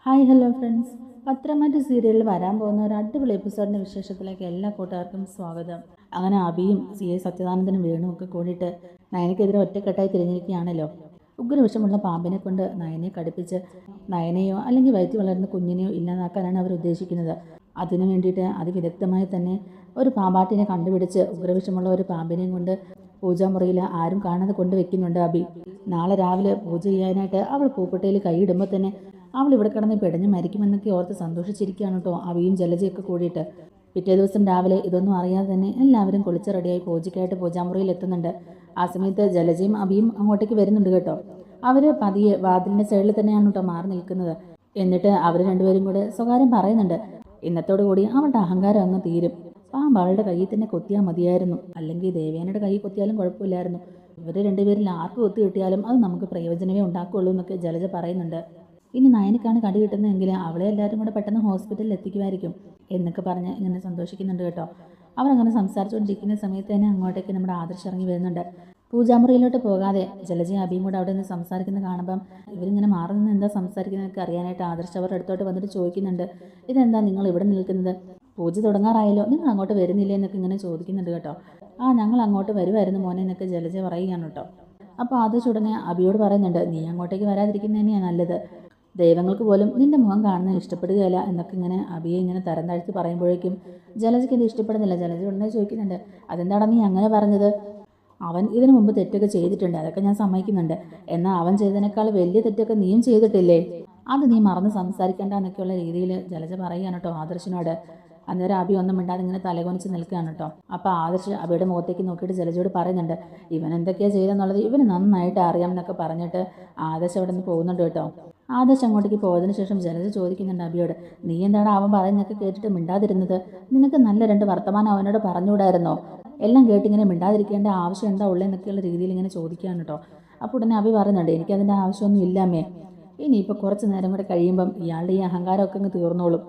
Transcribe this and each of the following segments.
Hi hello friends, പത്രമാറ്റ് സീരിയലിൽ വരാൻ പോകുന്ന ഒരു അടിപൊളി എപ്പിസോഡിൻ്റെ വിശേഷത്തിലേക്ക് എല്ലാ കൂട്ടുകാർക്കും സ്വാഗതം. അങ്ങനെ അബിയും CA സച്ചിദാനന്ദനും വേണുവും ഒക്കെ കൂടിയിട്ട് നയനയ്ക്കെതിരെ ഒറ്റക്കെട്ടായി തിരിഞ്ഞിരിക്കുകയാണല്ലോ. ഉഗ്രവിഷമുള്ള പാമ്പിനെ കൊണ്ട് നയനെ കടുപ്പിച്ച് നയനെയോ അല്ലെങ്കിൽ വയറ്റി വളരുന്ന കുഞ്ഞിനെയോ ഇല്ലാതാക്കാനാണ് അവർ ഉദ്ദേശിക്കുന്നത്. അതിനു വേണ്ടിയിട്ട് അതിവിദഗ്ധമായി തന്നെ ഒരു പാമ്പാട്ടിനെ കണ്ടുപിടിച്ച് ഉഗ്രവിഷമുള്ള ഒരു പാമ്പിനെയും കൊണ്ട് പൂജാമുറിയിൽ ആരും കാണാതെ കൊണ്ടുവെക്കുന്നുണ്ട് അബി. നാളെ രാവിലെ പൂജ ചെയ്യാനായിട്ട് അവൾ പൂപ്പട്ടയിൽ കൈയിടുമ്പോൾ തന്നെ അവൾ ഇവിടെ കിടന്ന് പിടഞ്ഞ് മരിക്കുമെന്നൊക്കെ ഓർത്ത് സന്തോഷിച്ചിരിക്കുകയാണ് കേട്ടോ അവിയും ജലജയൊക്കെ കൂടിയിട്ട്. പിറ്റേ ദിവസം രാവിലെ ഇതൊന്നും അറിയാതെ തന്നെ എല്ലാവരും കുളിച്ച് റെഡിയായി പൂജയ്ക്കായിട്ട് പൂജാമുറിയിൽ എത്തുന്നുണ്ട്. ആ സമയത്ത് ജലജയും അബിയും അങ്ങോട്ടേക്ക് വരുന്നുണ്ട് കേട്ടോ. അവർ പതിയെ വാതിലിൻ്റെ സൈഡിൽ തന്നെയാണ് കേട്ടോ മാറി നിൽക്കുന്നത്. എന്നിട്ട് അവർ രണ്ടുപേരും കൂടെ സ്വകാര്യം പറയുന്നുണ്ട്. ഇന്നത്തോടു കൂടി അവളുടെ അഹങ്കാരം അങ്ങ് തീരും. പാമ്പ് അവളുടെ കയ്യിൽ തന്നെ കൊത്തിയാൽ മതിയായിരുന്നു, അല്ലെങ്കിൽ ദേവേനയുടെ കൈ കൊത്തിയാലും കുഴപ്പമില്ലായിരുന്നു. ഇവർ രണ്ടുപേരിൽ ആർക്ക് കൊത്തി കിട്ടിയാലും അത് നമുക്ക് പ്രയോജനമേ ഉണ്ടാക്കുകയുള്ളൂ എന്നൊക്കെ ജലജ പറയുന്നുണ്ട്. ഇനി നയനക്കാണ് കടി കിട്ടുന്നതെങ്കിൽ അവളെ എല്ലാവരും കൂടെ പെട്ടെന്ന് ഹോസ്പിറ്റലിൽ എത്തിക്കുമായിരിക്കും എന്നൊക്കെ പറഞ്ഞ് ഇങ്ങനെ സന്തോഷിക്കുന്നുണ്ട് കേട്ടോ. അവരങ്ങനെ സംസാരിച്ചുകൊണ്ടിരിക്കുന്ന സമയത്ത് തന്നെ അങ്ങോട്ടേക്ക് നമ്മുടെ ആദർശ് ഇറങ്ങി വരുന്നുണ്ട്. പൂജാമുറിയിലോട്ട് പോകാതെ ജലജയും അബിയും കൂടെ അവിടെ നിന്ന് സംസാരിക്കുന്നത് കാണുമ്പം ഇവരിങ്ങനെ മാറി നിന്ന് എന്താ സംസാരിക്കുന്നതൊക്കെ അറിയാനായിട്ട് ആദർശ് അവരുടെ അടുത്തോട്ട് വന്നിട്ട് ചോദിക്കുന്നുണ്ട്. ഇതെന്താ നിങ്ങൾ ഇവിടെ നിൽക്കുന്നത്? പൂജ തുടങ്ങാറായല്ലോ, നിങ്ങൾ അങ്ങോട്ട് വരുന്നില്ലേ എന്നൊക്കെ ഇങ്ങനെ ചോദിക്കുന്നുണ്ട് കേട്ടോ. ഞങ്ങൾ അങ്ങോട്ട് വരുമായിരുന്നു മോനെ എന്നൊക്കെ ജലജ പറയുകയാണ് കേട്ടോ. അപ്പോൾ ആദർശ് ഉടനെ അബിയോട് പറയുന്നുണ്ട്, നീ അങ്ങോട്ടേക്ക് വരാതിരിക്കുന്നത് തന്നെയാണ് നല്ലത്. ദൈവങ്ങൾക്ക് പോലും നിന്റെ മുഖം കാണുന്നത് ഇഷ്ടപ്പെടുകയില്ല എന്നൊക്കെ ഇങ്ങനെ അബിയെ ഇങ്ങനെ തരം താഴ്ത്തി പറയുമ്പോഴേക്കും ജലജയ്ക്ക് ഇത് ഇഷ്ടപ്പെടുന്നില്ല. ജലജ ഉടനെ ചോദിക്കുന്നുണ്ട്, അതെന്താണ് നീ അങ്ങനെ പറഞ്ഞത്? അവൻ ഇതിനു മുമ്പ് തെറ്റൊക്കെ ചെയ്തിട്ടുണ്ട്, അതൊക്കെ ഞാൻ സമ്മതിക്കുന്നുണ്ട്. എന്നാൽ അവൻ ചെയ്തതിനേക്കാൾ വലിയ തെറ്റൊക്കെ നീയും ചെയ്തിട്ടില്ലേ? അത് നീ മറന്ന് സംസാരിക്കേണ്ട എന്നൊക്കെയുള്ള രീതിയിൽ ജലജ പറയുകയാണ് കേട്ടോ ആദർശിനോട്. അന്നേരം അബി ഒന്നും മിണ്ടാതെ ഇങ്ങനെ തലകൊനിച്ച് നിൽക്കുകയാണ് കേട്ടോ. അപ്പോൾ ആദർശ് അബിയുടെ മുഖത്തേക്ക് നോക്കിയിട്ട് ജലജയോട് പറയുന്നുണ്ട്, ഇവൻ എന്തൊക്കെയാണ് ചെയ്തെന്നുള്ളത് ഇവന് നന്നായിട്ട് അറിയാം എന്നൊക്കെ പറഞ്ഞിട്ട് ആദർശ് അവിടെ നിന്ന് പോകുന്നുണ്ട് കേട്ടോ. ആദർശ് അങ്ങോട്ടേക്ക് പോയതിനു ശേഷം ജലജ ചോദിക്കുന്നുണ്ട് അബിയോട്, നീ എന്താണ് അവൻ പറയുന്നതൊക്കെ കേട്ടിട്ട് മിണ്ടാതിരുന്നത്? നിനക്ക് നല്ല രണ്ട് വർത്തമാനം അവനോട് പറഞ്ഞുകൂടായിരുന്നോ? എല്ലാം കേട്ടിങ്ങനെ മിണ്ടാതിരിക്കേണ്ട ആവശ്യം എന്താ ഉള്ളതെന്നൊക്കെയുള്ള രീതിയിൽ ഇങ്ങനെ ചോദിക്കുകയാണ് കേട്ടോ. അപ്പോൾ ഉടനെ അബി പറയുന്നുണ്ട്, എനിക്കതിൻ്റെ ആവശ്യമൊന്നും ഇല്ലാമേ. ഇനിയിപ്പോൾ കുറച്ച് നേരം കൂടെ കഴിയുമ്പം ഇയാളുടെ ഈ അഹങ്കാരമൊക്കെ അങ്ങ് തീർന്നോളും.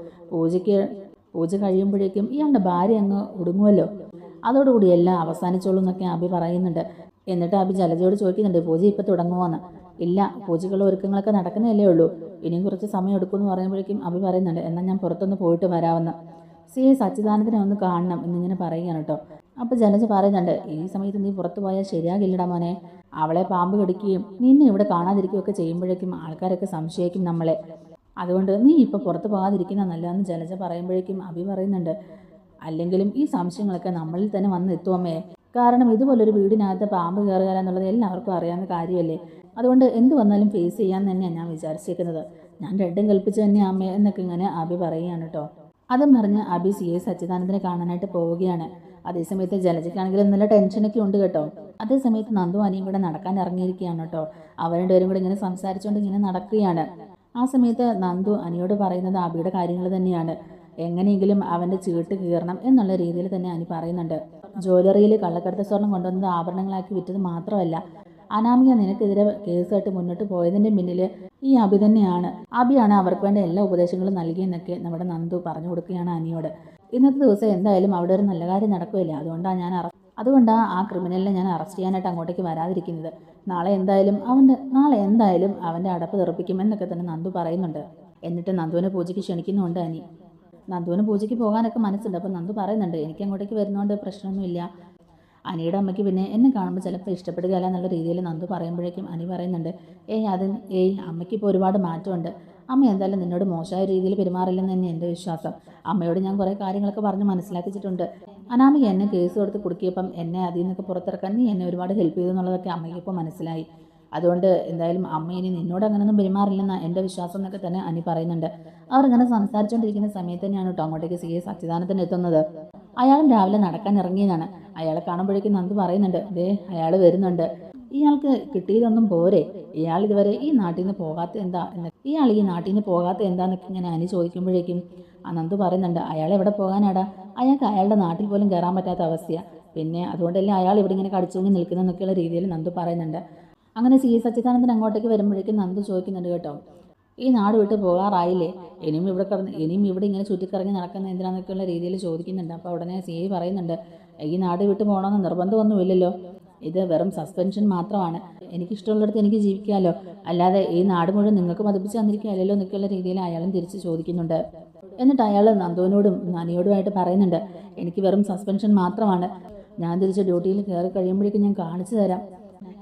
പൂജ കഴിയുമ്പോഴേക്കും ഇയാളുടെ ഭാര്യ അങ്ങ് ഒടുങ്ങുമല്ലോ, അതോടുകൂടി എല്ലാം അവസാനിച്ചോളൂ എന്നൊക്കെ അബി പറയുന്നുണ്ട്. എന്നിട്ട് അബി ജലജയോട് ചോദിക്കുന്നുണ്ട്, പൂജ ഇപ്പം തുടങ്ങുമോന്ന്. ഇല്ല, പൂജകളുടെ ഒരുക്കങ്ങളൊക്കെ നടക്കുന്നതല്ലേ ഉള്ളൂ, ഇനിയും കുറച്ച് സമയം എടുക്കുമെന്ന് പറയുമ്പോഴേക്കും അബി പറയുന്നുണ്ട്, എന്നാൽ ഞാൻ പുറത്തൊന്ന് പോയിട്ട് വരാമെന്ന്. CA സച്ചിദാനന്ദനെ ഒന്ന് കാണണം എന്നിങ്ങനെ പറയുകയാണ് കേട്ടോ. അപ്പോൾ ജലജ പറയുന്നുണ്ട്, ഈ സമയത്ത് നീ പുറത്തു പോയാൽ ശരിയാകില്ലടാ മോനെ. അവളെ പാമ്പ് കടിക്കുകയും നിന്നെ ഇവിടെ കാണാതിരിക്കുകയൊക്കെ ചെയ്യുമ്പോഴേക്കും ആൾക്കാരൊക്കെ സംശയിക്കും നമ്മളെ. അതുകൊണ്ട് നീ ഇപ്പോൾ പുറത്ത് പോകാതിരിക്കുന്ന നല്ലതെന്ന് ജലജ പറയുമ്പോഴേക്കും അബി പറയുന്നുണ്ട്, അല്ലെങ്കിലും ഈ സംശയങ്ങളൊക്കെ നമ്മളിൽ തന്നെ വന്ന് എത്തുമേ. കാരണം ഇതുപോലൊരു വീടിനകത്ത് പാമ്പ് കയറുക എന്നുള്ളത് എല്ലാവർക്കും അറിയാവുന്ന കാര്യമല്ലേ. അതുകൊണ്ട് എന്ത് വന്നാലും ഫേസ് ചെയ്യാൻ തന്നെയാണ് ഞാൻ വിചാരിച്ചിരിക്കുന്നത്. ഞാൻ രണ്ടും കൽപ്പിച്ച് തന്നെ അമ്മേ എന്നൊക്കെ ഇങ്ങനെ അബി പറയുകയാണ് കേട്ടോ. അതും പറഞ്ഞ് അബി CA സച്ചിദാനന്ദനെ കാണാനായിട്ട് പോവുകയാണ്. അതേസമയത്ത് ജലജയ്ക്കാണെങ്കിലും നല്ല ടെൻഷനൊക്കെ ഉണ്ട് കേട്ടോ. അതേസമയത്ത് നന്ദു അനിയും കൂടെ നടക്കാൻ ഇറങ്ങിയിരിക്കുകയാണ് കേട്ടോ. അവർ രണ്ടുപേരും കൂടെ ഇങ്ങനെ സംസാരിച്ചുകൊണ്ട് ഇങ്ങനെ നടക്കുകയാണ്. ആ സമയത്ത് നന്ദു അനിയോട് പറയുന്നത് അബിയുടെ കാര്യങ്ങൾ തന്നെയാണ്. എങ്ങനെയെങ്കിലും അവൻ്റെ ചീട്ട് കീറണം എന്നുള്ള രീതിയിൽ തന്നെ അനി പറയുന്നുണ്ട്. ജ്വല്ലറിയിൽ കള്ളക്കടത്ത് സ്വർണം കൊണ്ടുവന്നത് ആഭരണങ്ങളാക്കി വിറ്റത് മാത്രമല്ല, അനാമിക നിനക്കെതിരെ കേസായിട്ട് മുന്നോട്ട് പോയതിൻ്റെ പിന്നിൽ ഈ അബി തന്നെയാണ്. അബിയാണ് അവർക്ക് വേണ്ട എല്ലാ ഉപദേശങ്ങളും നൽകിയെന്നൊക്കെ നമ്മുടെ നന്ദു പറഞ്ഞു കൊടുക്കുകയാണ് അനിയോട്. ഇന്നത്തെ ദിവസം എന്തായാലും അവിടെ ഒരു നല്ല കാര്യം നടക്കുകയില്ല, അതുകൊണ്ടാണ് ആ ക്രിമിനലിനെ ഞാൻ അറസ്റ്റ് ചെയ്യാനായിട്ട് അങ്ങോട്ടേക്ക് വരാതിരിക്കുന്നത്. നാളെ എന്തായാലും അവൻ്റെ അടപ്പ് തെറിപ്പിക്കുമെന്നൊക്കെ തന്നെ നന്ദു പറയുന്നുണ്ട്. എന്നിട്ട് നന്ദുവിനെ പൂജയ്ക്ക് ക്ഷണിക്കുന്നുണ്ട് അനി. നന്ദുവിന് പൂജയ്ക്ക് പോകാനൊക്കെ മനസ്സുണ്ട്. അപ്പോൾ നന്ദു പറയുന്നുണ്ട്, എനിക്ക് അങ്ങോട്ടേക്ക് വരുന്നതുകൊണ്ട് പ്രശ്നമൊന്നുമില്ല. അനിയുടെ അമ്മയ്ക്ക് പിന്നെ എന്നെ കാണുമ്പോൾ ചിലപ്പോൾ ഇഷ്ടപ്പെടുകയല്ല എന്നുള്ള രീതിയിൽ നന്ദു പറയുമ്പോഴേക്കും അനി പറയുന്നുണ്ട്, അമ്മയ്ക്ക് ഇപ്പോൾ ഒരുപാട് മാറ്റമുണ്ട്. അമ്മ എന്തായാലും നിന്നോട് മോശമായ രീതിയിൽ പെരുമാറില്ലെന്ന് തന്നെ എൻ്റെ വിശ്വാസം. അമ്മയോട് ഞാൻ കുറേ കാര്യങ്ങളൊക്കെ പറഞ്ഞ് മനസ്സിലാക്കിച്ചിട്ടുണ്ട്. അനാമിക എന്നെ കേസ് കൊടുത്ത് കുടുക്കിയപ്പം എന്നെ അതിൽ നിന്നൊക്കെ പുറത്തിറക്കാൻ നീ എന്നെ ഒരുപാട് ഹെൽപ്പ് ചെയ്തു എന്നുള്ളതൊക്കെ അമ്മയ്ക്ക് ഇപ്പോൾ മനസ്സിലായി. അതുകൊണ്ട് എന്തായാലും അമ്മ ഇനി നിന്നോട് അങ്ങനെയൊന്നും പെരുമാറില്ലെന്നാണ് എൻ്റെ വിശ്വാസം എന്നൊക്കെ തന്നെ അനി പറയുന്നുണ്ട്. അവർ ഇങ്ങനെ സംസാരിച്ചുകൊണ്ടിരിക്കുന്ന സമയത്ത് തന്നെയാണ് കേട്ടോ അങ്ങോട്ടേക്ക് CA സച്ചിദാനന്ദൻ എത്തുന്നത്. അയാളും രാവിലെ നടക്കാൻ ഇറങ്ങിയതാണ്. അയാളെ കാണുമ്പോഴേക്കും നന്ദു പറയുന്നുണ്ട്, ദേ അയാൾ വരുന്നുണ്ട്. ഇയാൾക്ക് കിട്ടിയതൊന്നും പോരെ, ഇയാൾ ഇതുവരെ ഈ നാട്ടിൽ നിന്ന് പോകാത്ത എന്താന്നൊക്കെ ഇങ്ങനെ അനി ചോദിക്കുമ്പോഴേക്കും നന്ദു പറയുന്നുണ്ട്, അയാൾ എവിടെ പോകാനാടാ, അയാൾക്ക് അയാളുടെ നാട്ടിൽ പോലും കയറാൻ പറ്റാത്ത അവസ്ഥയാണ്. പിന്നെ അതുകൊണ്ടല്ലേ അയാൾ ഇവിടെ ഇങ്ങനെ കടിച്ചുകൊണ്ട് നിൽക്കുന്നതെന്നൊക്കെയുള്ള രീതിയിൽ നന്ദു പറയുന്നുണ്ട്. അങ്ങനെ CA സച്ചിദാനന്ദൻ അങ്ങോട്ടേക്ക് വരുമ്പോഴേക്കും നന്ദു ചോദിക്കുന്നുണ്ട് കേട്ടോ, ഈ നാട് വിട്ട് പോകാറായില്ലേ? ഇനിയും ഇവിടെ ഇങ്ങനെ ചുറ്റിക്കറങ്ങി നടക്കുന്ന എന്തിനാന്നൊക്കെയുള്ള രീതിയിൽ ചോദിക്കുന്നുണ്ട്. അപ്പോൾ ഉടനെ CA പറയുന്നുണ്ട്, ഈ നാട് വിട്ട് പോകണമെന്ന് നിർബന്ധമൊന്നുമില്ലല്ലോ. ഇത് വെറും സസ്പെൻഷൻ മാത്രമാണ്. എനിക്കിഷ്ടമുള്ളിടത്ത് എനിക്ക് ജീവിക്കാമല്ലോ, അല്ലാതെ ഈ നാട് മുഴുവൻ നിങ്ങൾക്ക് മതിപ്പിച്ച് തന്നിരിക്കുകയല്ലോ എന്നൊക്കെയുള്ള രീതിയിൽ അയാളും തിരിച്ച് ചോദിക്കുന്നുണ്ട്. എന്നിട്ട് അയാൾ നന്ദുവിനോടും നനിയോടുമായിട്ട് പറയുന്നുണ്ട്, എനിക്ക് വെറും സസ്പെൻഷൻ മാത്രമാണ്. ഞാൻ തിരിച്ച് ഡ്യൂട്ടിയിൽ കയറി കഴിയുമ്പോഴേക്കും ഞാൻ കാണിച്ചു തരാം.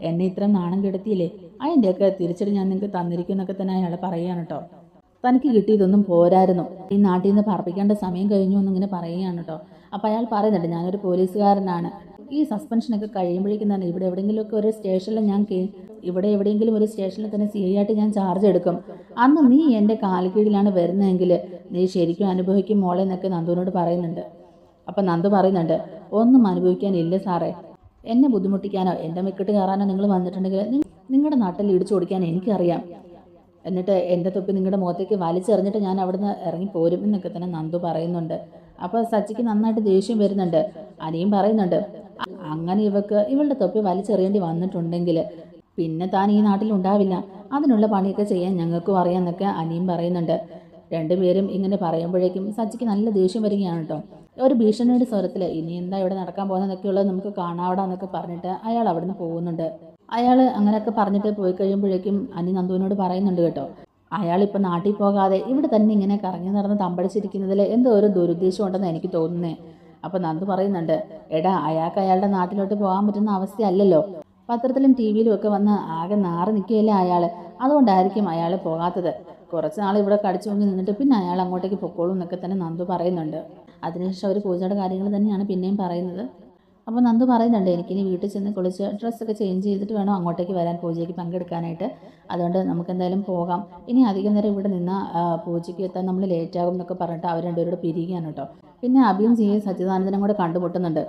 എന്നെ ഇത്രയും നാണം കെടുത്തിയില്ലേ, അതിൻ്റെയൊക്കെ തിരിച്ചടി ഞാൻ നിങ്ങൾക്ക് തന്നിരിക്കും എന്നൊക്കെ തന്നെ അയാൾ പറയുകയാണ് കേട്ടോ. തനിക്ക് കിട്ടിയതൊന്നും പോരായിരുന്നു, ഈ നാട്ടിൽ നിന്ന് പറപ്പിക്കേണ്ട സമയം കഴിഞ്ഞു എന്നിങ്ങനെ പറയുകയാണ് കേട്ടോ. അപ്പോൾ അയാൾ പറയുന്നുണ്ട്, ഞാനൊരു പോലീസുകാരനാണ്. ഈ സസ്പെൻഷനൊക്കെ കഴിയുമ്പോഴേക്കും തന്നെ ഇവിടെ എവിടെയെങ്കിലുമൊക്കെ ഒരു സ്റ്റേഷനിൽ ഇവിടെ എവിടെയെങ്കിലും ഒരു സ്റ്റേഷനിൽ തന്നെ CI ആയിട്ട് ഞാൻ ചാർജ് എടുക്കും. അന്ന് നീ എൻ്റെ കാൽക്കീഴിലാണ് വരുന്നതെങ്കിൽ നീ ശരിക്കും അനുഭവിക്കും മോളെ എന്നൊക്കെ നന്ദുവിനോട് പറയുന്നുണ്ട്. അപ്പം നന്ദു പറയുന്നുണ്ട്, ഒന്നും അനുഭവിക്കാനില്ല സാറേ. എന്നെ ബുദ്ധിമുട്ടിക്കാനോ എൻ്റെ മെക്കിട്ട് കയറാനോ നിങ്ങൾ വന്നിട്ടുണ്ടെങ്കിൽ നിങ്ങളുടെ നാട്ടിൽ ഇടിച്ചു ഓടിക്കാൻ എനിക്കറിയാം. എന്നിട്ട് എൻ്റെ തൊപ്പി നിങ്ങളുടെ മുഖത്തേക്ക് വലിച്ചെറിഞ്ഞിട്ട് ഞാൻ അവിടുന്ന് ഇറങ്ങിപ്പോരും എന്നൊക്കെ തന്നെ നന്ദു പറയുന്നുണ്ട്. അപ്പോൾ സച്ചിക്ക് നന്നായിട്ട് ദേഷ്യം വരുന്നുണ്ട്. അനിയും പറയുന്നുണ്ട്, അങ്ങനെ ഇവളുടെ തൊപ്പി വലിച്ചെറിയേണ്ടി വന്നിട്ടുണ്ടെങ്കിൽ പിന്നെ താൻ ഈ നാട്ടിൽ ഉണ്ടാവില്ല. അതിനുള്ള പണിയൊക്കെ ചെയ്യാൻ ഞങ്ങൾക്കും അറിയാമെന്നൊക്കെ അനിയും പറയുന്നുണ്ട്. രണ്ടുപേരും ഇങ്ങനെ പറയുമ്പോഴേക്കും സച്ചിക്ക് നല്ല ദേഷ്യം വരികയാണ് കേട്ടോ. ഒരു ഭീഷണിയുടെ സ്വരത്തിൽ ഇനി എന്താ ഇവിടെ നടക്കാൻ പോകുന്നതൊക്കെയുള്ളത് നമുക്ക് കാണാവിടാന്നൊക്കെ പറഞ്ഞിട്ട് അയാൾ അവിടുന്ന് പോകുന്നുണ്ട്. അയാൾ അങ്ങനെയൊക്കെ പറഞ്ഞിട്ട് പോയി കഴിയുമ്പോഴേക്കും അനി നന്ദുവിനോട് പറയുന്നുണ്ട് കേട്ടോ, അയാളിപ്പോൾ നാട്ടിൽ പോകാതെ ഇവിടെ തന്നെ ഇങ്ങനെ കറങ്ങി നടന്ന് തമ്പടിച്ചിരിക്കുന്നതിൽ എന്തോ ഒരു ദുരുദ്ദേശം ഉണ്ടെന്ന് എനിക്ക് തോന്നുന്നേ. അപ്പോൾ നന്ദു പറയുന്നുണ്ട്, എടാ അയാൾക്ക് അയാളുടെ നാട്ടിലോട്ട് പോകാൻ പറ്റുന്ന അവസ്ഥയല്ലല്ലോ. പത്രത്തിലും TV-യിലും ഒക്കെ വന്ന് ആകെ നാറി നിൽക്കുകയല്ലേ അയാൾ, അതുകൊണ്ടായിരിക്കും അയാൾ പോകാത്തത്. കുറച്ച് നാൾ ഇവിടെ കടിച്ചു കൊണ്ട് നിന്നിട്ട് പിന്നെ അയാൾ അങ്ങോട്ടേക്ക് പൊക്കോളും എന്നൊക്കെ തന്നെ നന്ദു പറയുന്നുണ്ട്. അതിനുശേഷം ഒരു പൂജയുടെ കാര്യങ്ങൾ തന്നെയാണ് പിന്നെയും പറയുന്നത്. അപ്പോൾ നന്ദു പറയുന്നുണ്ട്, എനിക്കിനി വീട്ടിൽ ചെന്ന് കുളിച്ച് ഡ്രസ്സൊക്കെ ചേഞ്ച് ചെയ്തിട്ട് വേണം അങ്ങോട്ടേക്ക് വരാൻ, പൂജയ്ക്ക് പങ്കെടുക്കാനായിട്ട്. അതുകൊണ്ട് നമുക്ക് എന്തായാലും പോകാം. ഇനി അധികം നേരം ഇവിടെ നിന്നാൽ പൂജയ്ക്ക് എത്താൻ നമ്മൾ ലേറ്റാകും എന്നൊക്കെ പറഞ്ഞിട്ട് അവർ രണ്ടുപേരോട് പിരിയുകയാണ് കേട്ടോ. പിന്നെ അഭിയും CI സച്ചിദാനന്ദനും കൂടെ കണ്ടുമുട്ടുന്നുണ്ട്.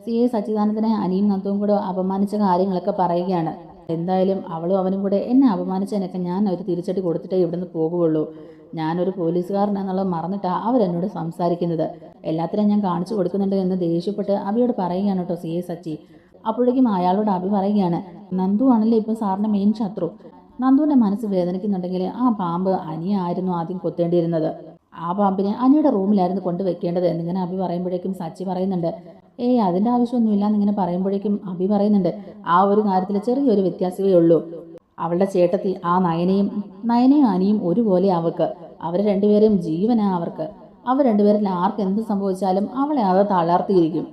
CI സച്ചിദാനന്ദനെ അനിയും നന്ദുവും കൂടെ അപമാനിച്ച കാര്യങ്ങളൊക്കെ പറയുകയാണ്. എന്തായാലും അവളും അവനും കൂടെ എന്നെ അപമാനിച്ചതിനൊക്കെ ഞാൻ ഒരു തിരിച്ചടി കൊടുത്തിട്ടേ ഇവിടുന്ന് പോകുകയുള്ളൂ. ഞാനൊരു പോലീസുകാരനാണെന്നുള്ളത് മറന്നിട്ടാണ് അവരെന്നോട് സംസാരിക്കുന്നത്. എല്ലാത്തിനും ഞാൻ കാണിച്ചു കൊടുക്കുന്നുണ്ട് എന്ന് ദേഷ്യപ്പെട്ട് അഭിയോട് പറയുകയാണ് കേട്ടോ CI സച്ചി. അപ്പോഴേക്കും അയാളോട് അഭി പറയുകയാണ്, നന്ദു ആണല്ലേ ഇപ്പം സാറിൻ്റെ മെയിൻ ശത്രു. നന്ദുവിൻ്റെ മനസ്സ് വേദനിക്കുന്നുണ്ടെങ്കിൽ ആ പാമ്പ് അനിയായിരുന്നു ആദ്യം കൊത്തേണ്ടിയിരുന്നത്. ആ പാമ്പിനെ അനിയുടെ റൂമിലായിരുന്നു കൊണ്ടുവെക്കേണ്ടത് എന്നിങ്ങനെ അഭി പറയുമ്പോഴേക്കും സച്ചി പറയുന്നുണ്ട്, അതിൻ്റെ ആവശ്യമൊന്നുമില്ല എന്നിങ്ങനെ പറയുമ്പോഴേക്കും അഭി പറയുന്നുണ്ട്, ആ ഒരു കാര്യത്തിൽ ചെറിയൊരു വ്യത്യാസമേ ഉള്ളൂ. അവളുടെ ചേട്ടത്തി ആ നയനയും അനിയും ഒരുപോലെ അവൾക്ക്. അവർ രണ്ടുപേരെയും ജീവനാ അവർക്ക്. അവർ രണ്ടുപേരിൽ ആർക്ക് എന്ത് സംഭവിച്ചാലും അവളെ അത് തളർത്തിയിരിക്കും.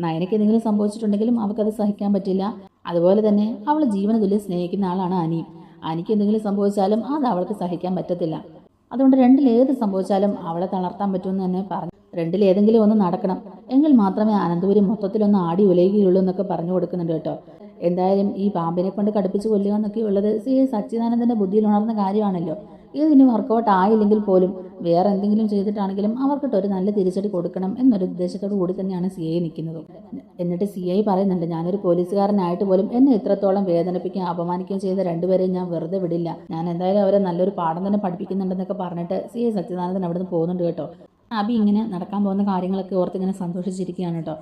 നയനയ്ക്ക് എന്തെങ്കിലും സംഭവിച്ചിട്ടുണ്ടെങ്കിലും അവൾക്കത് സഹിക്കാൻ പറ്റില്ല. അതുപോലെ തന്നെ അവൾ ജീവന തുല്യം സ്നേഹിക്കുന്ന ആളാണ് അനി. അനിക്ക് എന്തെങ്കിലും സംഭവിച്ചാലും അത് അവൾക്ക് സഹിക്കാൻ പറ്റത്തില്ല. അതുകൊണ്ട് രണ്ടിലേത് സംഭവിച്ചാലും അവളെ തളർത്താൻ പറ്റുമെന്ന് തന്നെ പറഞ്ഞു. രണ്ടിലേതെങ്കിലും ഒന്ന് നടക്കണം, എങ്കിൽ മാത്രമേ അനന്തപുരി മൊത്തത്തിലൊന്ന് ആടി ഉലയുകയുള്ളൂ എന്നൊക്കെ പറഞ്ഞു കൊടുക്കുന്നുണ്ട് കേട്ടോ. എന്തായാലും ഈ പാമ്പിനെ കൊണ്ട് കടുപ്പിച്ച് കൊല്ലുക എന്നൊക്കെ ഉള്ളത് CI സച്ചിദാനന്ദൻ്റെ ബുദ്ധിയിൽ ഉണർന്ന കാര്യമാണല്ലോ. ഇതിന് വർക്കൗട്ട് ആയില്ലെങ്കിൽ പോലും വേറെ എന്തെങ്കിലും ചെയ്തിട്ടാണെങ്കിലും അവർക്കിട്ട് ഒരു നല്ല തിരിച്ചടി കൊടുക്കണം എന്നൊരു ഉദ്ദേശത്തോടു കൂടി തന്നെയാണ് CI നിൽക്കുന്നത്. എന്നിട്ട് CI പറയുന്നുണ്ട്, ഞാനൊരു പോലീസുകാരനായിട്ട് പോലും എന്നെ ഇത്രത്തോളം വേദനിപ്പിക്കുകയും അപമാനിക്കുകയും ചെയ്ത രണ്ടുപേരെയും ഞാൻ വെറുതെ വിടില്ല. ഞാൻ എന്തായാലും അവരെ നല്ലൊരു പാഠം തന്നെ പഠിപ്പിക്കുന്നുണ്ടെന്നൊക്കെ പറഞ്ഞിട്ട് CI സച്ചിദാനന്ദൻ അവിടെ നിന്ന് പോകുന്നുണ്ട് കേട്ടോ. അഭി ഇങ്ങനെ നടക്കാൻ പോകുന്ന കാര്യങ്ങളൊക്കെ ഓർത്ത് ഇങ്ങനെ സന്തോഷിച്ചിരിക്കുകയാണ് കേട്ടോ.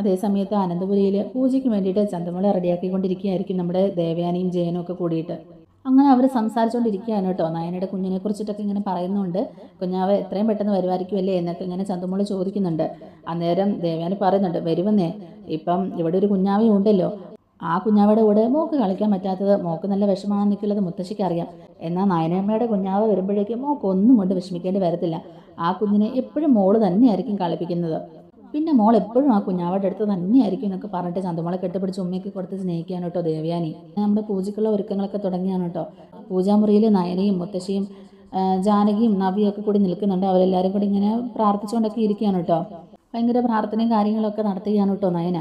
അതേസമയത്ത് അനന്തപുരിയിൽ പൂജയ്ക്ക് വേണ്ടിയിട്ട് ചന്തമോളെ റെഡിയാക്കിക്കൊണ്ടിരിക്കുകയായിരിക്കും നമ്മുടെ ദേവയാനിയും ജയനും ഒക്കെ കൂടിയിട്ട്. അങ്ങനെ അവർ സംസാരിച്ചുകൊണ്ടിരിക്കുകയാണ് കേട്ടോ. നയനയുടെ കുഞ്ഞിനെ കുറിച്ചിട്ടൊക്കെ ഇങ്ങനെ പറയുന്നുണ്ട്. കുഞ്ഞാവ് എത്രയും പെട്ടെന്ന് വരുമായിരിക്കുമല്ലേ എന്നൊക്കെ ഇങ്ങനെ ചന്തമോള് ചോദിക്കുന്നുണ്ട്. അന്നേരം ദേവയാനി പറയുന്നുണ്ട്, വരുമെന്നേ, ഇപ്പം ഇവിടെ ഒരു കുഞ്ഞാവയും ഉണ്ടല്ലോ. ആ കുഞ്ഞാവയുടെ കൂടെ മോക്ക് കളിക്കാൻ പറ്റാത്തത് മോക്ക് നല്ല വിഷമാണെന്നൊക്കെയുള്ളത് മുത്തശ്ശിക്ക് അറിയാം. എന്നാൽ നയനമ്മയുടെ കുഞ്ഞാവ് വരുമ്പോഴേക്കും മോക്ക് ഒന്നും കൊണ്ട് വിഷമിക്കേണ്ടി വരത്തില്ല. ആ കുഞ്ഞിനെ എപ്പോഴും മോള് തന്നെയായിരിക്കും കളിപ്പിക്കുന്നത്. പിന്നെ മോൾ എപ്പോഴും ആ കുഞ്ഞാവയുടെ അടുത്ത് തന്നെയായിരിക്കും എന്നൊക്കെ പറഞ്ഞിട്ട് ചന്തമോളെ കെട്ടിപ്പിടിച്ച് ഉമ്മയൊക്കെ കൊടുത്ത് സ്നേഹിക്കുകയാണ് കേട്ടോ ദേവയാനി. നമ്മുടെ പൂജയ്ക്കുള്ള ഒരുക്കങ്ങളൊക്കെ തുടങ്ങിയാണ് കേട്ടോ. പൂജാമുറിയിൽ നയനയും മുത്തശ്ശിയും ജാനകിയും നവിയും ഒക്കെ കൂടി നിൽക്കുന്നുണ്ട്. അവരെല്ലാവരും കൂടി ഇങ്ങനെ പ്രാർത്ഥിച്ചുകൊണ്ടൊക്കെ ഇരിക്കുകയാണ് കേട്ടോ. ഭയങ്കര പ്രാർത്ഥനയും കാര്യങ്ങളൊക്കെ നടത്തുകയാണ് കേട്ടോ നയന.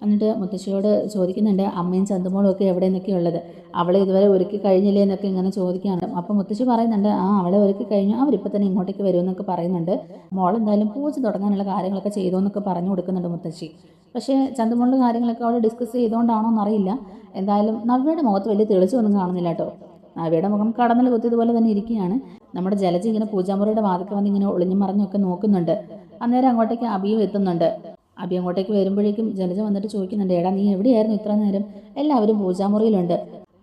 എന്നിട്ട് മുത്തശ്ശിയോട് ചോദിക്കുന്നുണ്ട്, അമ്മയും ചന്തമോളും ഒക്കെ എവിടെ നിന്നൊക്കെ ഉള്ളത്, അവളെ ഇതുവരെ ഒരുക്കി കഴിഞ്ഞില്ലേ എന്നൊക്കെ ഇങ്ങനെ ചോദിക്കുകയാണ്. അപ്പം മുത്തശ്ശി പറയുന്നുണ്ട്, അവളെ ഒരുക്കി കഴിഞ്ഞു, അവരിപ്പോൾ തന്നെ ഇങ്ങോട്ടേക്ക് വരുമെന്നൊക്കെ പറയുന്നുണ്ട്. മോളെന്തായാലും പൂജ തുടങ്ങാനുള്ള കാര്യങ്ങളൊക്കെ ചെയ്തോ എന്നൊക്കെ പറഞ്ഞു കൊടുക്കുന്നുണ്ട് മുത്തശ്ശി. പക്ഷേ ചന്തമോളുടെ കാര്യങ്ങളൊക്കെ അവൾ ഡിസ്കസ് ചെയ്തുകൊണ്ടാണോ എന്നറിയില്ല. എന്തായാലും നവ്യയുടെ മുഖത്ത് വലിയ തെളിച്ചൊന്നും കാണുന്നില്ല കേട്ടോ. നവ്യയുടെ മുഖം കടന്നൽ കുത്തിയതുപോലെ തന്നെ ഇരിക്കുകയാണ്. നമ്മുടെ ജലജ ഇങ്ങനെ പൂജാമുറിയുടെ വാതിൽക്ക് വന്ന് ഇങ്ങനെ ഒളിഞ്ഞു മറിഞ്ഞൊക്കെ നോക്കുന്നുണ്ട്. അന്നേരം അങ്ങോട്ടേക്ക് അഭിയും എത്തുന്നുണ്ട്. അഭി അങ്ങോട്ടേക്ക് വരുമ്പോഴേക്കും ജലജ വന്നിട്ട് ചോദിക്കുന്നുണ്ട്, എടാ നീ എവിടെയായിരുന്നു ഇത്ര നേരം? എല്ലാവരും പൂജാമുറിയിലുണ്ട്.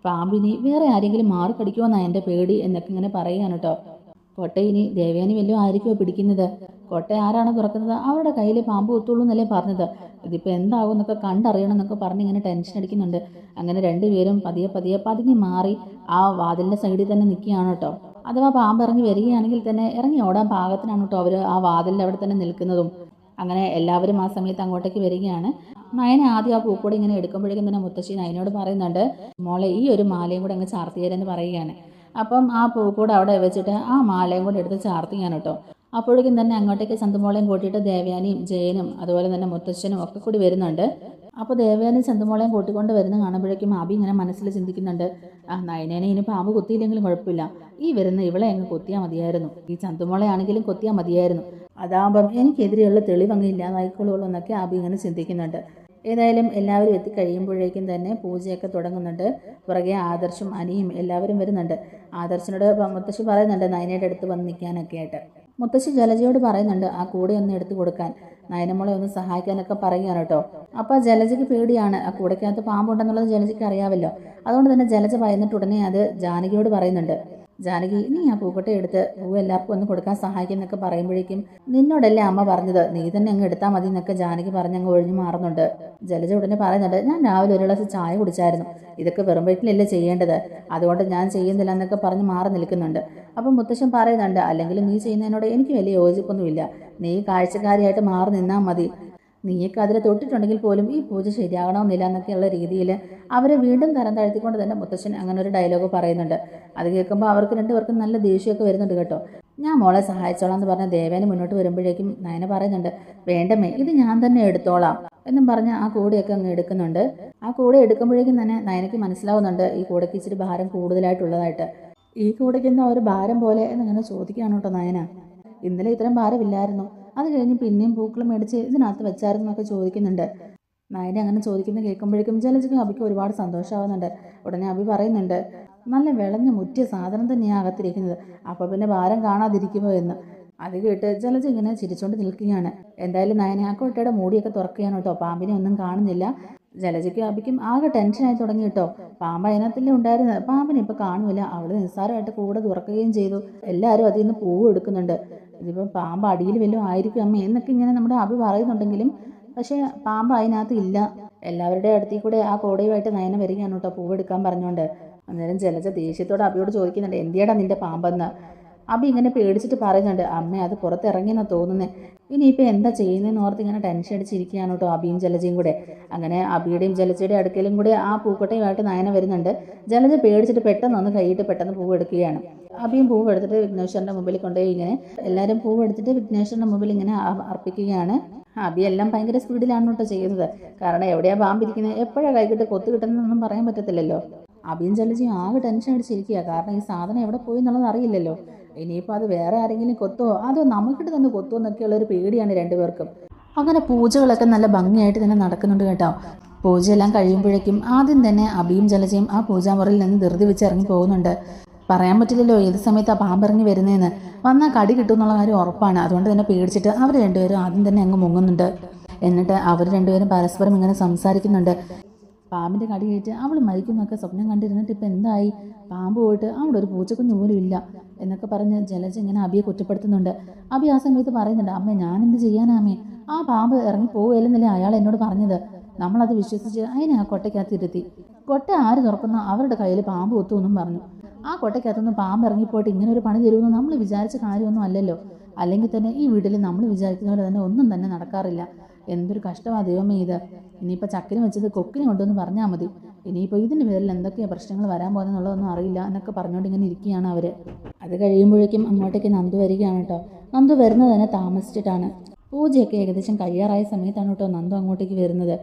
പാമ്പിനി വേറെ ആരെങ്കിലും മാറി കടിക്കുമെന്നാണ് എൻ്റെ പേടി എന്നൊക്കെ ഇങ്ങനെ പറയുകയാണ് കേട്ടോ. കോട്ടയം ഇനി ദേവയാനി വല്ലതും ആയിരിക്കുമോ പിടിക്കുന്നത്? കോട്ടയം ആരാണ് തുറക്കുന്നത്? അവരുടെ കയ്യിൽ പാമ്പ് കുത്തുള്ളൂ എന്നല്ലേ പറഞ്ഞത്? ഇതിപ്പോൾ എന്താകും എന്നൊക്കെ കണ്ടറിയണം എന്നൊക്കെ പറഞ്ഞ് ഇങ്ങനെ ടെൻഷൻ അടിക്കുന്നുണ്ട്. അങ്ങനെ രണ്ടുപേരും പതിയെ പതിയെ പതുങ്ങി മാറി ആ വാതിലിൻ്റെ സൈഡിൽ തന്നെ നിൽക്കുകയാണ് കേട്ടോ. അഥവാ പാമ്പ് ഇറങ്ങി വരികയാണെങ്കിൽ തന്നെ ഇറങ്ങി ഓടാൻ പാകത്തിനാണ് കേട്ടോ അവർ ആ വാതിലിൻ്റെ അവിടെ തന്നെ നിൽക്കുന്നതും. അങ്ങനെ എല്ലാവരും ആ സമയത്ത് അങ്ങോട്ടേക്ക് വരികയാണ്. നയന ആദ്യം ആ പൂക്കൂടെ ഇങ്ങനെ എടുക്കുമ്പോഴേക്കും തന്നെ മുത്തശ്ശി നയനോട് പറയുന്നുണ്ട്, മോളെ ഈ ഒരു മാലയും കൂടെ അങ്ങ് ചാർത്തിയേരെന്ന് പറയുകയാണ്. അപ്പം ആ പൂക്കൂടെ അവിടെ വെച്ചിട്ട് ആ മാലയും കൂടെ എടുത്ത് ചാർത്തിയാണ് കേട്ടോ. അപ്പോഴേക്കും തന്നെ അങ്ങോട്ടേക്ക് ചന്തുമോളെയും കൂട്ടിയിട്ട് ദേവയാനിയും ജയനും അതുപോലെ തന്നെ മുത്തശ്ശനും ഒക്കെ കൂടി വരുന്നുണ്ട്. അപ്പോൾ ദേവയാനിയും ചന്തുമോളെയും കൂട്ടിക്കൊണ്ട് വരുന്ന കാണുമ്പോഴേക്കും അബി ഇങ്ങനെ മനസ്സിൽ ചിന്തിക്കുന്നുണ്ട്, നയനേനെ ഇനി പാമ്പ് കുത്തിയില്ലെങ്കിലും കുഴപ്പമില്ല, ഈ വരുന്ന ഇവളെ അങ്ങ് കൊത്തിയാൽ മതിയായിരുന്നു, ഈ ചന്തുമോളെ ആണെങ്കിലും കൊത്തിയാൽ മതിയായിരുന്നു, അതാകുമ്പം എനിക്കെതിരെയുള്ള തെളിവ് അങ്ങ് ഇല്ലാതായിക്കോളുള്ളൂ എന്നൊക്കെ അബി ഇങ്ങനെ ചിന്തിക്കുന്നുണ്ട്. ഏതായാലും എല്ലാവരും എത്തിക്കഴിയുമ്പോഴേക്കും തന്നെ പൂജയൊക്കെ തുടങ്ങുന്നുണ്ട്. പുറകെ ആദർശും അനിയും എല്ലാവരും വരുന്നുണ്ട്. ആദർശിനോട് മുത്തശ്ശി പറയുന്നുണ്ട് നയനയുടെ അടുത്ത് വന്ന് നിൽക്കാനൊക്കെ ആയിട്ട്. മുത്തശ്ശി ജലജയോട് പറയുന്നുണ്ട് ആ കൂടെ ഒന്ന് എടുത്തു കൊടുക്കാൻ, നയനമോളെ ഒന്ന് സഹായിക്കാനൊക്കെ പറയുകയാണ് കേട്ടോ. അപ്പോൾ ജലജയ്ക്ക് പേടിയാണ്, ആ കൂടയ്ക്കകത്ത് പാമ്പുണ്ടെന്നുള്ളത് ജലജയ്ക്ക് അറിയാമല്ലോ. അതുകൊണ്ട് തന്നെ ജലജ ഭയന്നിട്ട് ഉടനെ അത് ജാനകിയോട് പറയുന്നുണ്ട്, ജാനകി നീ ആ പൂക്കട്ടെ എടുത്ത് പൂ എല്ലാവർക്കും ഒന്ന് കൊടുക്കാൻ സഹായിക്കുന്നൊക്കെ പറയുമ്പോഴേക്കും നിന്നോടല്ലേ അമ്മ പറഞ്ഞത്, നീ തന്നെ അങ്ങ് എടുത്താൽ മതി എന്നൊക്കെ ജാനകി പറഞ്ഞങ്ങ് ഒഴിഞ്ഞു മാറുന്നുണ്ട്. ജലജ ഉടനെ പറയുന്നുണ്ട്, ഞാൻ രാവിലെ ഒരു ഗ്ലാസ് ചായ കുടിച്ചായിരുന്നു, ഇതൊക്കെ വെറും വീട്ടിലല്ലേ ചെയ്യേണ്ടത്, അതുകൊണ്ട് ഞാൻ ചെയ്യുന്നില്ല എന്നൊക്കെ പറഞ്ഞ് മാറി നിൽക്കുന്നുണ്ട്. അപ്പം മുത്തശ്ശൻ പറയുന്നുണ്ട്, അല്ലെങ്കിൽ നീ ചെയ്യുന്നതിനോട് എനിക്ക് വലിയ യോജിപ്പൊന്നുമില്ല, നീ കാഴ്ചക്കാരിയായിട്ട് മാറി നിന്നാൽ മതി, നീയൊക്കെ അതിൽ തൊട്ടിട്ടുണ്ടെങ്കിൽ പോലും ഈ പൂജ ശരിയാകണമെന്നില്ല എന്നൊക്കെയുള്ള രീതിയിൽ അവരെ വീണ്ടും തരം താഴ്ത്തിക്കൊണ്ട് തന്നെ മുത്തശ്ശൻ അങ്ങനെ ഒരു ഡയലോഗ് പറയുന്നുണ്ട്. അത് കേൾക്കുമ്പോൾ അവർക്ക് രണ്ടുപേർക്കും നല്ല ദേഷ്യമൊക്കെ വരുന്നുണ്ട് കേട്ടോ. ഞാൻ മോളെ സഹായിച്ചോളാം എന്ന് പറഞ്ഞ ദേവേനെ മുന്നോട്ട് വരുമ്പോഴേക്കും നയന പറയുന്നുണ്ട്, വേണ്ടമേ ഇത് ഞാൻ തന്നെ എടുത്തോളാം എന്നും പറഞ്ഞ് ആ കൂടെയൊക്കെ അങ്ങ് എടുക്കുന്നുണ്ട്. ആ കൂടെ എടുക്കുമ്പോഴേക്കും തന്നെ നയനയ്ക്ക് മനസ്സിലാവുന്നുണ്ട് ഈ കൂടയ്ക്ക് ഇച്ചിരി ഭാരം കൂടുതലായിട്ടുള്ളതായിട്ട്. ഈ കൂടയ്ക്ക് എന്താ ഒരു ഭാരം പോലെ എന്നിങ്ങനെ ചോദിക്കുകയാണ് കേട്ടോ നയന. ഇന്നലെ ഇത്രയും ഭാരമില്ലായിരുന്നു, അത് കഴിഞ്ഞ് പിന്നെയും പൂക്കൾ മേടിച്ച് ഇതിനകത്ത് വെച്ചായിരുന്നു എന്നൊക്കെ ചോദിക്കുന്നുണ്ട്. നയന അങ്ങനെ ചോദിക്കുന്നത് കേൾക്കുമ്പോഴേക്കും ജലജയ്ക്കും അബിക്ക് ഒരുപാട് സന്തോഷമാവുന്നുണ്ട്. ഉടനെ അബി പറയുന്നുണ്ട്, നല്ല വിളഞ്ഞ മുറ്റിയ സാധനം തന്നെയാണ് അകത്തിരിക്കുന്നത്, അപ്പോൾ പിന്നെ ഭാരം കാണാതിരിക്കുമോ എന്ന്. അത് കേട്ട് ജലജ ഇങ്ങനെ ചിരിച്ചുകൊണ്ട് നിൽക്കുകയാണ്. എന്തായാലും നയന ആ കോട്ടയുടെ മൂടിയൊക്കെ തുറക്കുകയാണ് കേട്ടോ. പാമ്പിനെ ഒന്നും കാണുന്നില്ല. ജലജയ്ക്കും അബിക്കും ആകെ ടെൻഷനായി തുടങ്ങി കേട്ടോ. പാമ്പ് അതിനകത്തല്ലേ ഉണ്ടായിരുന്നത്, പാമ്പിനെ ഇപ്പോൾ കാണുമില്ല. അവൾ നിസ്സാരമായിട്ട് കൂടെ തുറക്കുകയും ചെയ്തു. എല്ലാവരും അതിൽ നിന്ന് പൂവ് എടുക്കുന്നുണ്ട്. ഇതിപ്പോൾ പാമ്പ് അടിയിൽ വല്ലതും ആയിരിക്കും അമ്മ എന്നൊക്കെ ഇങ്ങനെ നമ്മുടെ അബി പറയുന്നുണ്ടെങ്കിലും പക്ഷേ പാമ്പ് അതിനകത്ത് ഇല്ല. എല്ലാവരുടെയും അടുത്തേക്ക് കൂടെ ആ കോടയുമായിട്ട് നയന വരികയാണ് കേട്ടോ പൂവെടുക്കാൻ പറഞ്ഞുകൊണ്ട്. അന്നേരം ജലജ ദേഷ്യത്തോടെ അബിയോട് ചോദിക്കുന്നുണ്ട്, എന്തിയാടാ നിന്റെ പാമ്പെന്ന്. അബി ഇങ്ങനെ പേടിച്ചിട്ട് പറയുന്നുണ്ട്, അമ്മ അത് പുറത്തിറങ്ങിയെന്നാണ് തോന്നുന്നത്, ഇനിയിപ്പോൾ എന്താ ചെയ്യുന്നതെന്ന് ഓർത്ത് ഇങ്ങനെ ടെൻഷൻ അടിച്ചിരിക്കുകയാണ് കേട്ടോ അബിയും ജലജയും കൂടെ. അങ്ങനെ അബിയുടെയും ജലജയുടെയും അടുക്കലും കൂടെ ആ പൂക്കട്ടയുമായിട്ട് നയന വരുന്നുണ്ട്. ജലജ പേടിച്ചിട്ട് പെട്ടെന്ന് ഒന്ന് കൈയിട്ട് പെട്ടെന്ന് പൂവ് എടുക്കുകയാണ്. അബിയും പൂവ് എടുത്തിട്ട് വിഘ്നേശ്വരൻ്റെ മുമ്പിൽ കൊണ്ടുപോയി ഇങ്ങനെ എല്ലാവരും പൂവ് എടുത്തിട്ട് വിഘ്നേശ്വരൻ്റെ മുമ്പിൽ ഇങ്ങനെ അർപ്പിക്കുകയാണ്. അബി എല്ലാം ഭയങ്കര സ്പീഡിലാണ് കേട്ടോ ചെയ്യുന്നത്. കാരണം എവിടെയാണ് പാമ്പിരിക്കുന്നത്, എപ്പോഴാണ് കൈകിട്ട് കൊത്തു കിട്ടുന്നതെന്നൊന്നും പറയാൻ പറ്റത്തില്ലല്ലോ. അബിയും ജലജയും ആകെ ടെൻഷൻ അടിച്ചിരിക്കുക. കാരണം ഈ സാധനം എവിടെ പോയി എന്നുള്ളത് അറിയില്ലല്ലോ. ഇനിയിപ്പോൾ അത് വേറെ ആരെങ്കിലും കൊത്തുമോ അതോ നമുക്കിട്ട് തന്നെ കൊത്തുമോ എന്നൊക്കെയുള്ളൊരു പേടിയാണ് രണ്ടുപേർക്കും. അങ്ങനെ പൂജകളൊക്കെ നല്ല ഭംഗിയായിട്ട് തന്നെ നടക്കുന്നുണ്ട് കേട്ടോ. പൂജയെല്ലാം കഴിയുമ്പോഴേക്കും ആദ്യം തന്നെ അബിയും ജലജയും ആ പൂജാമുറിയിൽ നിന്ന് ധൃതി വെച്ച് ഇറങ്ങി പോകുന്നുണ്ട്. പറയാൻ പറ്റില്ലല്ലോ ഏത് സമയത്ത് ആ പാമ്പിറങ്ങി വരുന്നതെന്ന്. വന്നാൽ കടി കിട്ടും എന്നുള്ള കാര്യം ഉറപ്പാണ്. അതുകൊണ്ട് തന്നെ പേടിച്ചിട്ട് അവർ രണ്ടുപേരും ആദ്യം തന്നെ അങ്ങ് മുങ്ങുന്നുണ്ട്. എന്നിട്ട് അവർ രണ്ടുപേരും പരസ്പരം ഇങ്ങനെ സംസാരിക്കുന്നുണ്ട്. പാമ്പിൻ്റെ കടി കഴിച്ച് അവൾ മരിക്കുന്നൊക്കെ സ്വപ്നം കണ്ടിരുന്നിട്ട് ഇപ്പം എന്തായി, പാമ്പ് പോയിട്ട് അവിടെ ഒരു പൂച്ചക്കുഞ്ഞ് പോലും ഇല്ല എന്നൊക്കെ പറഞ്ഞ് ജലജ ഇങ്ങനെ അബിയെ കുറ്റപ്പെടുത്തുന്നുണ്ട്. അബി ആ സമയത്ത് പറയുന്നുണ്ട്, അമ്മേ ഞാനെന്ത് ചെയ്യാനാ അമ്മേ, ആ പാമ്പ് ഇറങ്ങി പോവുകയല്ലെന്നല്ലേ അയാൾ എന്നോട് പറഞ്ഞത്. നമ്മളത് വിശ്വസിച്ച് അതിനെ ആ കൊട്ടയ്ക്കകത്ത് ഇരുത്തി. കൊട്ട ആര് തുറക്കുന്നോ അവരുടെ കയ്യിൽ പാമ്പ് കൊത്തുമെന്നും പറഞ്ഞു. ആ കൊട്ടയ്ക്കകത്തുനിന്ന് പാമ്പ് ഇറങ്ങിപ്പോയിട്ട് ഇങ്ങനെ ഒരു പണി തരുമെന്ന് നമ്മൾ വിചാരിച്ച കാര്യമൊന്നും അല്ലല്ലോ. അല്ലെങ്കിൽ തന്നെ ഈ വീട്ടിൽ നമ്മൾ വിചാരിക്കുന്ന പോലെ തന്നെ ഒന്നും തന്നെ നടക്കാറില്ല. എന്തൊരു കഷ്ടമാണ് ദൈവമേ ഇത്. ഇനിയിപ്പോൾ ചക്കിന് വെച്ചത് കൊക്കിന് കൊണ്ടുവന്ന് പറഞ്ഞാൽ മതി. ഇനിയിപ്പോൾ ഇതിൻ്റെ പേരിൽ എന്തൊക്കെയാണ് പ്രശ്നങ്ങൾ വരാൻ പോകുന്നതെന്നുള്ളതൊന്നും അറിയില്ല എന്നൊക്കെ പറഞ്ഞുകൊണ്ട് ഇങ്ങനെ ഇരിക്കുകയാണ് അവർ. അത് കഴിയുമ്പോഴേക്കും അങ്ങോട്ടേക്ക് നന്ദു വരികയാണ് കേട്ടോ. നന്ദു വരുന്നത് തന്നെ താമസിച്ചിട്ടാണ്. പൂജയൊക്കെ ഏകദേശം കഴിയാറായ സമയത്താണ് കേട്ടോ നന്ദു അങ്ങോട്ടേക്ക് വരുന്നത്.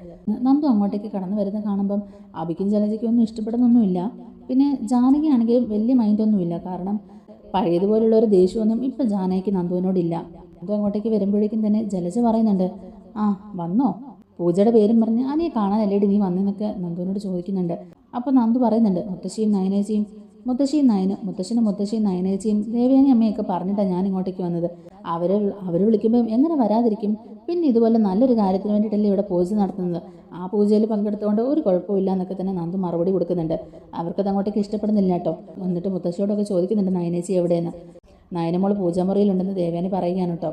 നന്ദു അങ്ങോട്ടേക്ക് കടന്നു വരുന്നത് കാണുമ്പം അബിക്കും ജലജയ്ക്കും ഒന്നും ഇഷ്ടപ്പെടുന്നൊന്നുമില്ല. പിന്നെ ജാനകി ആണെങ്കിലും വലിയ മൈൻഡൊന്നുമില്ല. കാരണം പഴയതുപോലുള്ള ഒരു ദേഷ്യമൊന്നും ഇപ്പം ജാനകിക്ക് നന്ദുവിനോടില്ല. നന്ദു അങ്ങോട്ടേക്ക് വരുമ്പോഴേക്കും തന്നെ ജലജ പറയുന്നുണ്ട്, ആ വന്നോ, പൂജയുടെ പേരും പറഞ്ഞ് അനിയെ കാണാനല്ലേടി നീ വന്നെന്നൊക്കെ നന്ദുവിനോട് ചോദിക്കുന്നുണ്ട്. അപ്പോൾ നന്ദു പറയുന്നുണ്ട്, മുത്തശ്ശിയും നയനേച്ചിയും മുത്തശ്ശനും നയനേച്ചിയും ദേവയാനി അമ്മയൊക്കെ പറഞ്ഞിട്ടാണ് ഞാൻ ഇങ്ങോട്ടേക്ക് വന്നത്. അവർ വിളിക്കുമ്പോൾ എങ്ങനെ വരാതിരിക്കും. പിന്നെ ഇതുപോലെ നല്ലൊരു കാര്യത്തിന് വേണ്ടിയിട്ടല്ലേ ഇവിടെ പൂജ നടത്തുന്നത്. ആ പൂജയിൽ പങ്കെടുത്തുകൊണ്ട് ഒരു കുഴപ്പമില്ല എന്നൊക്കെ തന്നെ നന്ദു മറുപടി കൊടുക്കുന്നുണ്ട്. അവർക്കത് അങ്ങോട്ടേക്ക് ഇഷ്ടപ്പെടുന്നില്ല കേട്ടോ. എന്നിട്ട് മുത്തശ്ശിയോടൊക്കെ ചോദിക്കുന്നുണ്ട് നയനേച്ചി എവിടെയെന്ന്. നയനമോൾ പൂജാമുറിയിലുണ്ടെന്ന് ദേവയാനി പറയുകയാണ് കേട്ടോ.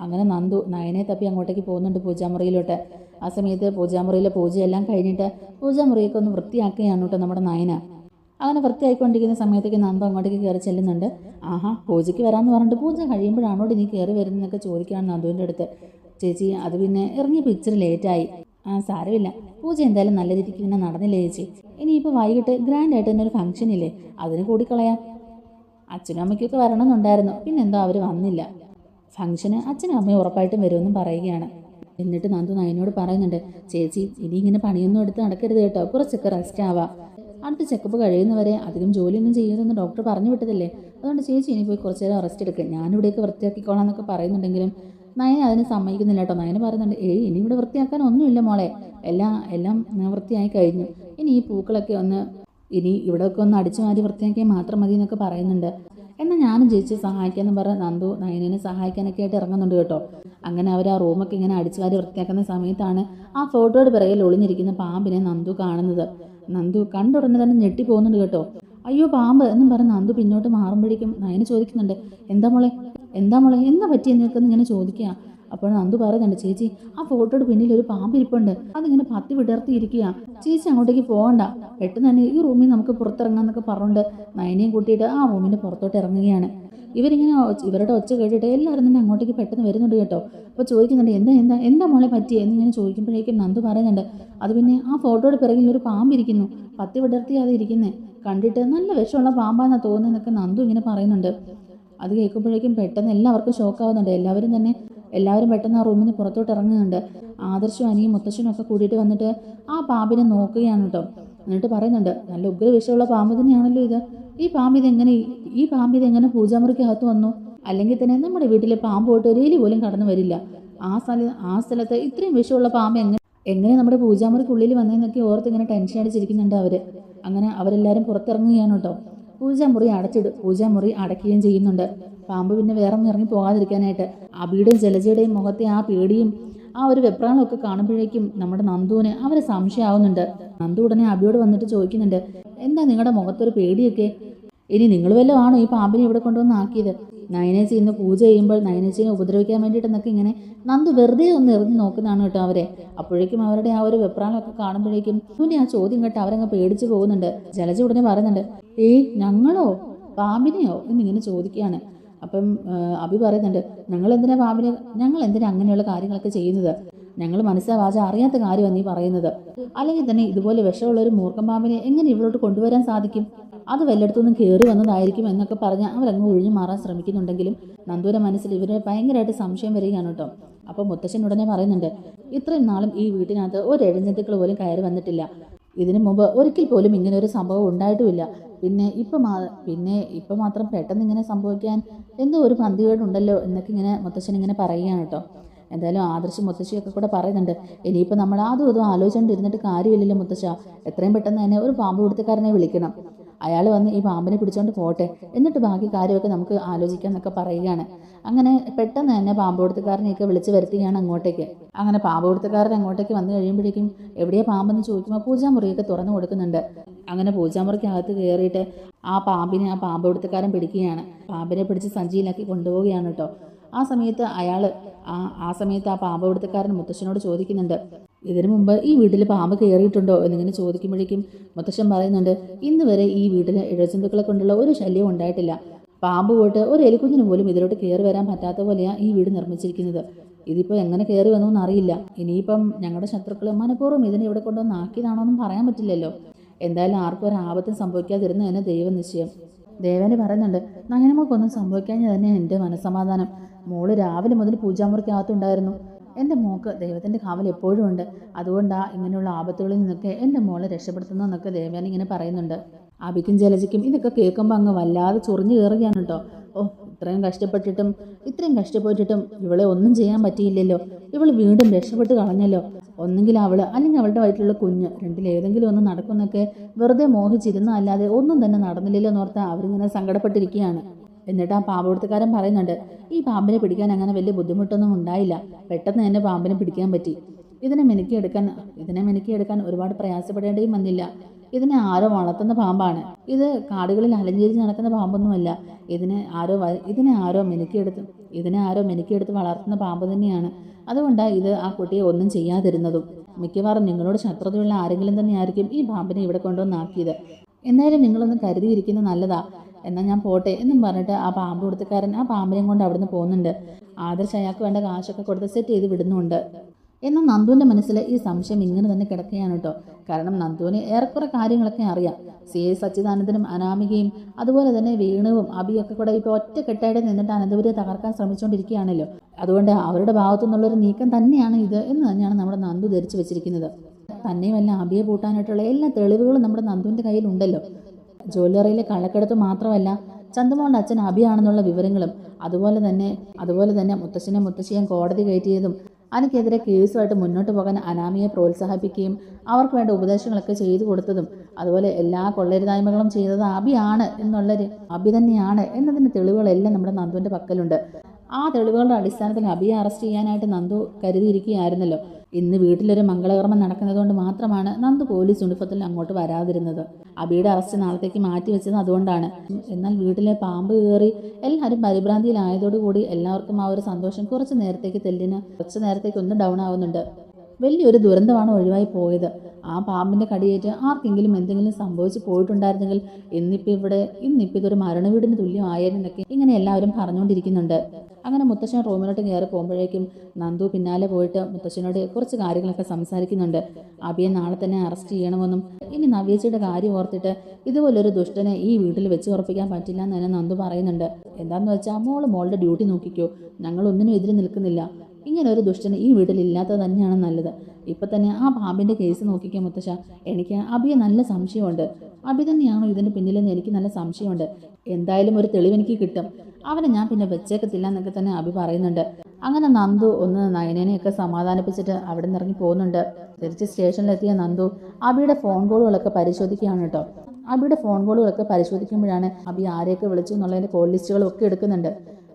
അങ്ങനെ നന്ദു നയനെ തപ്പി അങ്ങോട്ടേക്ക് പോകുന്നുണ്ട് പൂജാമുറിയിലോട്ട്. ആ സമയത്ത് പൂജാമുറിയിലെ പൂജയെല്ലാം കഴിഞ്ഞിട്ട് പൂജാമുറിയൊക്കെ ഒന്ന് വൃത്തിയാക്കുകയാണ് കേട്ടോ നമ്മുടെ നയന. അങ്ങനെ വൃത്തിയായിക്കൊണ്ടിരിക്കുന്ന സമയത്തേക്ക് നന്ദു അങ്ങോട്ടേക്ക് കയറി ചെല്ലുന്നുണ്ട്. ആഹാ, പൂജയ്ക്ക് വരാമെന്ന് പറഞ്ഞിട്ട് പൂജ കഴിയുമ്പോഴാണോ നീ കയറി വരുന്നതെന്നൊക്കെ ചോദിക്കുകയാണ് നന്ദുവിൻ്റെ അടുത്ത്. ചേച്ചി അത് പിന്നെ ഇറങ്ങിയപ്പോൾ ഇച്ചിരി ലേറ്റായി. സാരമില്ല, പൂജ എന്തായാലും നല്ല രീതിക്ക് ഇങ്ങനെ നടന്നില്ലേ ചേച്ചി. ഇനിയിപ്പോൾ വൈകിട്ട് ഗ്രാൻഡായിട്ട് തന്നെ ഒരു ഫംഗ്ഷൻ ഇല്ലേ, അതിന് കൂടിക്കളയാം. അച്ഛനും അമ്മയ്ക്കൊക്കെ വരണമെന്നുണ്ടായിരുന്നു, പിന്നെന്തോ അവർ വന്നില്ല. ഫംഗ്ഷന് അച്ഛനും അമ്മയും ഉറപ്പായിട്ടും വരുമെന്നും പറയുകയാണ്. എന്നിട്ട് നന്ദു നയനോട് പറയുന്നുണ്ട്, ചേച്ചി ഇനി ഇങ്ങനെ പണിയൊന്നും എടുത്ത് നടക്കരുത് കേട്ടോ, കുറച്ചൊക്കെ റെസ്റ്റ് ആവാം. അടുത്ത ചെക്കപ്പ് കഴിയുന്നവരെ അധികം ജോലിയൊന്നും ചെയ്യരുതെന്ന് ഡോക്ടർ പറഞ്ഞു വിട്ടതല്ലേ, അതുകൊണ്ട് ചേച്ചി ഇനി പോയി കുറച്ച് നേരം റെസ്റ്റ് എടുക്കുക, ഞാനിവിടെയൊക്കെ വൃത്തിയാക്കിക്കോളാം എന്നൊക്കെ പറയുന്നുണ്ടെങ്കിലും നയന അതിന് സമ്മതിക്കുന്നില്ല കേട്ടോ. നയന പറയുന്നുണ്ട്, ഇനി ഇവിടെ വൃത്തിയാക്കാൻ ഒന്നുമില്ല മോളെ, എല്ലാം വൃത്തിയായി കഴിഞ്ഞു. ഇനി ഈ പൂക്കളൊക്കെ ഇനി ഇവിടെയൊക്കെ ഒന്ന് അടിച്ചു മാറ്റി വൃത്തിയാക്കിയാൽ മാത്രം മതി എന്നൊക്കെ പറയുന്നുണ്ട്. എന്നാൽ ഞാനും ചേച്ചി സഹായിക്കാമെന്ന് പറഞ്ഞ് നന്ദു നയനെ സഹായിക്കാനൊക്കെ ആയിട്ട് ഇറങ്ങുന്നുണ്ട് കേട്ടോ. അങ്ങനെ അവർ ആ റൂമൊക്കെ ഇങ്ങനെ അടിച്ചു വാരി വൃത്തിയാക്കുന്ന സമയത്താണ് ആ ഫോട്ടോയുടെ പിറകിൽ ഒളിഞ്ഞിരിക്കുന്ന പാമ്പിനെ നന്ദു കാണുന്നത്. നന്ദു കണ്ടുടനെ തന്നെ ഞെട്ടി പോകുന്നുണ്ട് കേട്ടോ. അയ്യോ പാമ്പ് എന്നും പറഞ്ഞ് നന്ദു പിന്നോട്ട് മാറുമ്പോഴേക്കും നയന് ചോദിക്കുന്നുണ്ട്, എന്താ മോളെ എന്താ പറ്റിയെന്ന് നിൽക്കുന്ന ഇങ്ങനെ ചോദിക്കുക. അപ്പോൾ നന്ദു പറയുന്നുണ്ട്, ചേച്ചി ആ ഫോട്ടോയുടെ പിന്നിൽ ഒരു പാമ്പ് ഇരിപ്പുണ്ട്, അതിങ്ങനെ പത്തി വിടർത്തിയിരിക്കുക, ചേച്ചി അങ്ങോട്ടേക്ക് പോകണ്ട, പെട്ടെന്ന് തന്നെ ഈ റൂമിൽ നമുക്ക് പുറത്തിറങ്ങാന്നൊക്കെ പറഞ്ഞുകൊണ്ട് നയനെയും കൂട്ടിയിട്ട് ആ റൂമിൻ്റെ പുറത്തോട്ട് ഇറങ്ങുകയാണ്. ഇവരിങ്ങനെ ഇവരുടെ ഒച്ച കേട്ടിട്ട് എല്ലാവരും തന്നെ അങ്ങോട്ടേക്ക് പെട്ടെന്ന് വരുന്നുണ്ട് കേട്ടോ. അപ്പോൾ ചോദിക്കുന്നുണ്ട്, എന്താ മോളെ പറ്റിയേ എന്നിങ്ങനെ ചോദിക്കുമ്പോഴേക്കും നന്ദു പറയുന്നുണ്ട്, അത് പിന്നെ ആ ഫോട്ടോയുടെ പിറകിൽ ഒരു പാമ്പിരിക്കുന്നു, പത്തി വിടർത്തി അത് ഇരിക്കുന്നത് കണ്ടിട്ട് നല്ല വിഷമുള്ള പാമ്പാണെന്നാണ് തോന്നുന്നതെന്നൊക്കെ നന്ദു ഇങ്ങനെ പറയുന്നുണ്ട്. അത് കേൾക്കുമ്പോഴേക്കും പെട്ടെന്ന് എല്ലാവർക്കും ഷോക്കാവുന്നുണ്ട്. എല്ലാവരും പെട്ടെന്ന് ആ റൂമിൽ നിന്ന് പുറത്തോട്ട് ഇറങ്ങുന്നുണ്ട്. ആദർശും അനിയും മുത്തശ്ശനും ഒക്കെ കൂടിയിട്ട് വന്നിട്ട് ആ പാമ്പിനെ നോക്കുകയാണ് കേട്ടോ. എന്നിട്ട് പറയുന്നുണ്ട്, നല്ല ഉഗ്ര വിഷമുള്ള പാമ്പ് തന്നെയാണല്ലോ ഇത്, ഈ പാമ്പ് ഇതെങ്ങനെ പൂജാമുറിക്കകത്ത് വന്നു? അല്ലെങ്കിൽ തന്നെ നമ്മുടെ വീട്ടിലെ പാമ്പ് പോയിട്ട് ഒരു എലി പോലും കടന്നു വരില്ല. ആ സ്ഥലത്ത് ഇത്രയും വിഷമുള്ള പാമ്പ് എങ്ങനെ നമ്മുടെ പൂജാമുറിക്കുള്ളിൽ വന്നതെന്നൊക്കെ ഓർത്ത് ഇങ്ങനെ ടെൻഷൻ അടിച്ചിരിക്കുന്നുണ്ട് അവർ. അങ്ങനെ അവരെല്ലാവരും പുറത്തിറങ്ങുകയാണ് കേട്ടോ. പൂജാമുറി അടയ്ക്കുകയും ചെയ്യുന്നുണ്ട്. പാമ്പ് പിന്നെ വേറെ ഒന്നും ഇറങ്ങി പോകാതിരിക്കാനായിട്ട്. അബിയുടെയും ജലജയുടെയും മുഖത്തെ ആ പേടിയും ആ ഒരു വെപ്രാളമൊക്കെ കാണുമ്പോഴേക്കും നമ്മുടെ നന്ദുവിന് അവരെ സംശയമാവുന്നുണ്ട്. നന്ദു ഉടനെ അബിയോട് വന്നിട്ട് ചോദിക്കുന്നുണ്ട്, എന്താ നിങ്ങളുടെ മുഖത്തൊരു പേടിയൊക്കെ? ഇനി നിങ്ങൾ വല്ലതും ആണോ ഈ പാമ്പിനെ ഇവിടെ കൊണ്ടുവന്ന് ആക്കിയത്? നയനേച്ചി ഇന്ന് പൂജ ചെയ്യുമ്പോൾ നയനേച്ചിനെ ഉപദ്രവിക്കാൻ വേണ്ടിയിട്ടെന്നൊക്കെ ഇങ്ങനെ നന്ദു വെറുതെ ഒന്ന് എറിഞ്ഞ് നോക്കുന്നതാണ് കേട്ടോ അവരെ. അപ്പോഴേക്കും അവരുടെ ആ ഒരു വെപ്രാളമൊക്കെ കാണുമ്പോഴേക്കും പിന്നെ ആ ചോദ്യം കേട്ട് അവരങ്ങ് പേടിച്ച് പോകുന്നുണ്ട്. ജലജ ഉടനെ പറയുന്നുണ്ട്, ഞങ്ങളോ പാമ്പിനെയോ എന്നിങ്ങനെ ചോദിക്കുകയാണ്. അപ്പം അബി പറയുന്നുണ്ട്, ഞങ്ങൾ എന്തിനാ അങ്ങനെയുള്ള കാര്യങ്ങളൊക്കെ ചെയ്യുന്നത്? ഞങ്ങൾ മനസ്സാവാച അറിയാത്ത കാര്യമാണ് നീ പറയുന്നത്. അല്ലെങ്കിൽ തന്നെ ഇതുപോലെ വിഷമുള്ള ഒരു മൂർഖൻ പാമ്പിനെ എങ്ങനെ ഇവളോട്ട് കൊണ്ടുവരാൻ സാധിക്കും? അത് വല്ലയിടത്തുനിന്നും കയറി വന്നതായിരിക്കും എന്നൊക്കെ പറഞ്ഞ് അവരങ്ങ് ഒഴിഞ്ഞു മാറാൻ ശ്രമിക്കുന്നുണ്ടെങ്കിലും നന്ദുവിൻ്റെ മനസ്സിൽ ഇവരെ ഭയങ്കരമായിട്ട് സംശയം വരികയാണ് കേട്ടോ. അപ്പോൾ മുത്തശ്ശൻ ഉടനെ പറയുന്നുണ്ട്, ഇത്രയും നാളും ഈ വീട്ടിനകത്ത് ഒരു എഴഞ്ഞെത്തുക്കൾ പോലും കയറി വന്നിട്ടില്ല. ഇതിനു മുമ്പ് ഒരിക്കൽ പോലും ഇങ്ങനെ ഒരു സംഭവം ഉണ്ടായിട്ടുമില്ല. പിന്നെ ഇപ്പം മാത്രം പെട്ടെന്ന് ഇങ്ങനെ സംഭവിക്കാൻ എന്തോ ഒരു പന്തികേടുണ്ടല്ലോ എന്നൊക്കെ ഇങ്ങനെ മുത്തശ്ശൻ ഇങ്ങനെ പറയുകയാണ് കേട്ടോ. എന്തായാലും ആദർശം മുത്തശ്ശിയൊക്കെ കൂടെ പറയുന്നുണ്ട്, ഇനിയിപ്പോൾ നമ്മൾ അതും ഇതും ആലോചിച്ചുകൊണ്ടിരുന്നിട്ട് കാര്യമില്ലല്ലോ മുത്തശ്ശ, എത്രയും പെട്ടെന്ന് തന്നെ ഒരു പാമ്പ് പിടുത്തക്കാരനെ വിളിക്കണം, അയാൾ വന്ന് ഈ പാമ്പിനെ പിടിച്ചുകൊണ്ട് പോട്ടെ, എന്നിട്ട് ബാക്കി കാര്യമൊക്കെ നമുക്ക് ആലോചിക്കാം എന്നൊക്കെ പറയുകയാണ്. അങ്ങനെ പെട്ടെന്ന് തന്നെ പാമ്പ് പിടുത്തക്കാരനെയൊക്കെ വിളിച്ച് വരുത്തുകയാണ് അങ്ങോട്ടേക്ക്. അങ്ങനെ പാമ്പ് പിടുത്തക്കാരൻ അങ്ങോട്ടേക്ക് വന്നു കഴിയുമ്പോഴേക്കും എവിടെയാ പാമ്പെന്ന് ചോദിക്കുമ്പോൾ പൂജാമുറിയൊക്കെ തുറന്നു കൊടുക്കുന്നുണ്ട്. അങ്ങനെ പൂജാമുറിക്കകത്ത് കയറിയിട്ട് ആ പാമ്പ് പിടുത്തക്കാരൻ പിടിക്കുകയാണ്. പാമ്പിനെ പിടിച്ച് സഞ്ചിയിലാക്കി കൊണ്ടുപോവുകയാണ് കേട്ടോ. ആ സമയത്ത് ആ പാമ്പ് പിടുത്തക്കാരൻ മുത്തശ്ശനോട് ചോദിക്കുന്നുണ്ട്, ഇതിനു മുമ്പ് ഈ വീട്ടിൽ പാമ്പ് കയറിയിട്ടുണ്ടോ എന്നിങ്ങനെ ചോദിക്കുമ്പോഴേക്കും മുത്തശ്ശൻ പറയുന്നുണ്ട്, ഇന്ന് വരെ ഈ വീട്ടിൽ ഇഴജന്തുക്കളെ കൊണ്ടുള്ള ഒരു ശല്യവും ഉണ്ടായിട്ടില്ല. പാമ്പ് പോയിട്ട് ഒരു എലിക്കുഞ്ഞിന് പോലും ഇതിലോട്ട് കയറി വരാൻ പറ്റാത്ത പോലെയാണ് ഈ വീട് നിർമ്മിച്ചിരിക്കുന്നത്. ഇതിപ്പോൾ എങ്ങനെ കയറി വന്നോന്ന് അറിയില്ല. ഇനിയിപ്പം ഞങ്ങളുടെ ശത്രുക്കൾ മനഃപൂർവ്വം ഇതിനെ ഇവിടെ കൊണ്ടുവന്ന് ആക്കിയതാണോ എന്നും പറയാൻ പറ്റില്ലല്ലോ. എന്തായാലും ആർക്കും ഒരു ആപത്തും സംഭവിക്കാതിരുന്നു തന്നെ ദൈവനിശ്ചയം. ദേവന് പറയുന്നുണ്ട്, നയനമ്മക്കൊന്നും സംഭവിക്കാഞ്ഞ തന്നെ എൻ്റെ മനസ്സമാധാനം. മോള് രാവിലെ മുതൽ പൂജാമുറിക്കകത്തുണ്ടായിരുന്നു. എൻ്റെ മോൾക്ക് ദൈവത്തിൻ്റെ കാവൽ എപ്പോഴും ഉണ്ട്. അതുകൊണ്ടാണ് ഇങ്ങനെയുള്ള ആപത്തുകളിൽ നിന്നൊക്കെ എൻ്റെ മോളെ രക്ഷപ്പെടുത്തുന്നതെന്നൊക്കെ ദേവൻ ഇങ്ങനെ പറയുന്നുണ്ട്. അബിക്കും ജലജയ്ക്കും ഇതൊക്കെ കേൾക്കുമ്പോൾ അങ്ങ് വല്ലാതെ ചൊറിഞ്ഞു കയറുകയാണ് കേട്ടോ. ഇത്രയും കഷ്ടപ്പെട്ടിട്ടും ഇവളെ ഒന്നും ചെയ്യാൻ പറ്റിയില്ലല്ലോ. ഇവൾ വീണ്ടും രക്ഷപ്പെട്ട് കളഞ്ഞല്ലോ. ഒന്നെങ്കിൽ അല്ലെങ്കിൽ അവളുടെ വയറ്റിലുള്ള കുഞ്ഞ്, രണ്ടിലേതെങ്കിലും ഒന്ന് നടക്കുന്നൊക്കെ വെറുതെ മോഹിച്ചിരുന്നല്ലാതെ ഒന്നും തന്നെ നടന്നില്ലല്ലോ എന്നോർത്താൽ അവരിങ്ങനെ സങ്കടപ്പെട്ടിരിക്കുകയാണ്. എന്നിട്ട് ആ പാമ്പുപിടുത്തക്കാരൻ പറയുന്നുണ്ട്, ഈ പാമ്പിനെ പിടിക്കാൻ അങ്ങനെ വലിയ ബുദ്ധിമുട്ടൊന്നും ഉണ്ടായില്ല. പെട്ടെന്ന് തന്നെ പാമ്പിനെ പിടിക്കാൻ പറ്റി. ഇതിനെ മെനുക്കിയെടുക്കാൻ ഒരുപാട് പ്രയാസപ്പെടേണ്ടിയും വന്നില്ല. ഇതിനെ ആരോ വളർത്തുന്ന പാമ്പാണ്. ഇത് കാടുകളിൽ അലഞ്ഞിരിച്ച് നടക്കുന്ന പാമ്പൊന്നുമല്ല. ഇതിനെ ആരോ മെനുക്കിയെടുത്ത് വളർത്തുന്ന പാമ്പ് തന്നെയാണ്. അതുകൊണ്ടാണ് ഇത് ആ കുട്ടിയെ ഒന്നും ചെയ്യാതിരുന്നതും. മിക്കവാറും നിങ്ങളോട് ശത്രുതയുള്ള ആരെങ്കിലും തന്നെയായിരിക്കും ഈ പാമ്പിനെ ഇവിടെ കൊണ്ടുവന്നാക്കിയത്. എന്തായാലും നിങ്ങളൊന്ന് കരുതിയിരിക്കുന്നത് നല്ലതാ. എന്നാൽ ഞാൻ പോട്ടെ എന്നും പറഞ്ഞിട്ട് ആ പാമ്പ് കൊടുത്തക്കാരൻ ആ പാമ്പിനെയും കൊണ്ട് അവിടുന്ന് പോകുന്നുണ്ട്. ആദർശ് അയാൾക്ക് വേണ്ട കാശൊക്കെ കൊടുത്ത് സെറ്റ് ചെയ്ത് വിടുന്നുണ്ട്. എന്നാൽ നന്ദുവിൻ്റെ മനസ്സിൽ ഈ സംശയം ഇങ്ങനെ തന്നെ കിടക്കുകയാണ് കേട്ടോ. കാരണം നന്ദുവിന് ഏറെക്കുറെ കാര്യങ്ങളൊക്കെ അറിയാം. CA സച്ചിദാനന്ദനും അനാമികയും അതുപോലെ തന്നെ വേണുവും അഭിയൊക്കെ കൂടെ ഇപ്പോൾ ഒറ്റക്കെട്ടായിട്ട് നിന്നിട്ട് അനന്തപുരിയെ തകർക്കാൻ ശ്രമിച്ചുകൊണ്ടിരിക്കുകയാണല്ലോ. അതുകൊണ്ട് അവരുടെ ഭാഗത്തു നിന്നുള്ളൊരു നീക്കം തന്നെയാണ് ഇത് എന്ന് തന്നെയാണ് നമ്മുടെ നന്ദു ധരിച്ചു വെച്ചിരിക്കുന്നത്. തന്നെയുമല്ല, അഭിയെ പൂട്ടാനായിട്ടുള്ള എല്ലാ തെളിവുകളും നമ്മുടെ നന്ദുവിൻ്റെ കയ്യിലുണ്ടല്ലോ. ജ്വല്ലറിയിലെ കള്ളക്കടത്ത് മാത്രമല്ല, ചന്തുമോളുടെ അച്ഛൻ അഭിയാണെന്നുള്ള വിവരങ്ങളും അതുപോലെ തന്നെ മുത്തശ്ശിയും കോടതി കയറ്റിയതും അതിനെതിരെ കേസുമായിട്ട് മുന്നോട്ട് പോകാൻ അനാമിയെ പ്രോത്സാഹിപ്പിക്കുകയും അവർക്ക് വേണ്ട ഉപദേശങ്ങളൊക്കെ ചെയ്തു കൊടുത്തതും അതുപോലെ എല്ലാ കൊള്ളരുതായ്മകളും ചെയ്തത് അഭി തന്നെയാണ് എന്നതിൻ്റെ തെളിവുകളെല്ലാം നമ്മുടെ നന്ദുവിൻ്റെ പക്കലുണ്ട്. ആ തെളിവുകളുടെ അടിസ്ഥാനത്തിൽ അഭിയെ അറസ്റ്റ് ചെയ്യാനായിട്ട് നന്ദു കരുതിയിരിക്കുകയായിരുന്നല്ലോ. ഇന്ന് വീട്ടിലൊരു മംഗളകർമ്മം നടക്കുന്നതുകൊണ്ട് മാത്രമാണ് നന്ദു പോലീസ് യൂണിഫോത്തിൽ അങ്ങോട്ട് വരാതിരുന്നത്. അഭിയുടെ അറസ്റ്റ് നാളത്തേക്ക് മാറ്റിവെച്ചത് അതുകൊണ്ടാണ്. എന്നാൽ വീട്ടിലെ പാമ്പ് കയറി എല്ലാവരും പരിഭ്രാന്തിയിലായതോടുകൂടി എല്ലാവർക്കും ആ ഒരു സന്തോഷം കുറച്ച് നേരത്തേക്ക് ഒന്ന് ഡൗൺ ആവുന്നുണ്ട്. വലിയൊരു ദുരന്തമാണ് ഒഴിവായി പോയത്. ആ പാമ്പിൻ്റെ കടിയേറ്റ് ആർക്കെങ്കിലും എന്തെങ്കിലും സംഭവിച്ചു പോയിട്ടുണ്ടായിരുന്നെങ്കിൽ ഇന്നിപ്പോൾ ഇതൊരു മരണവീടിന് തുല്യമായെന്നൊക്കെ ഇങ്ങനെ എല്ലാവരും പറഞ്ഞുകൊണ്ടിരിക്കുന്നുണ്ട്. അങ്ങനെ മുത്തശ്ശൻ റൂമിലോട്ട് കയറി പോകുമ്പോഴേക്കും നന്ദു പിന്നാലെ പോയിട്ട് മുത്തശ്ശനോട് കുറച്ച് കാര്യങ്ങളൊക്കെ സംസാരിക്കുന്നുണ്ട്. അഭിയെ നാളെ തന്നെ അറസ്റ്റ് ചെയ്യണമെന്നും ഇനി നവ്യേച്ചിയുടെ കാര്യം ഓർത്തിട്ട് ഇതുപോലൊരു ദുഷ്ടനെ ഈ വീട്ടിൽ വെച്ച് ഉറപ്പിക്കാൻ പറ്റില്ല എന്ന് തന്നെ നന്ദു പറയുന്നുണ്ട്. എന്താണെന്ന് വെച്ചാൽ മോളുടെ ഡ്യൂട്ടി നോക്കിക്കോ, ഞങ്ങളൊന്നിനും എതിര് നിൽക്കുന്നില്ല. ഇങ്ങനെ ഒരു ദുഷ്ടന് ഈ വീട്ടിലില്ലാത്തത് തന്നെയാണ് നല്ലത്. ഇപ്പം തന്നെ ആ പാമ്പിൻ്റെ കേസ് നോക്കിക്കാൻ മുത്തശ്ശ, എനിക്ക് അഭിയെ നല്ല സംശയമുണ്ട്. അഭി തന്നെയാണോ ഇതിന് പിന്നിലെന്ന് എനിക്ക് നല്ല സംശയമുണ്ട്. എന്തായാലും ഒരു തെളിവെനിക്ക് കിട്ടും. അവനെ ഞാൻ പിന്നെ വെച്ചേക്കത്തില്ല എന്നൊക്കെ തന്നെ അഭി പറയുന്നുണ്ട്. അങ്ങനെ നന്ദു ഒന്ന് നയനനെയൊക്കെ സമാധാനിപ്പിച്ചിട്ട് അവിടെ നിന്ന് ഇറങ്ങി പോകുന്നുണ്ട്. തിരിച്ച് സ്റ്റേഷനിലെത്തിയ നന്ദു അഭിയുടെ ഫോൺ കോളുകളൊക്കെ പരിശോധിക്കുകയാണ് കേട്ടോ. അഭിയുടെ ഫോൺ കോളുകളൊക്കെ പരിശോധിക്കുമ്പോഴാണ് അഭി ആരെയൊക്കെ വിളിച്ചു എന്നുള്ളതിൻ്റെ കോൾ ലിസ്റ്റുകളും ഒക്കെ എടുക്കുന്നുണ്ട്.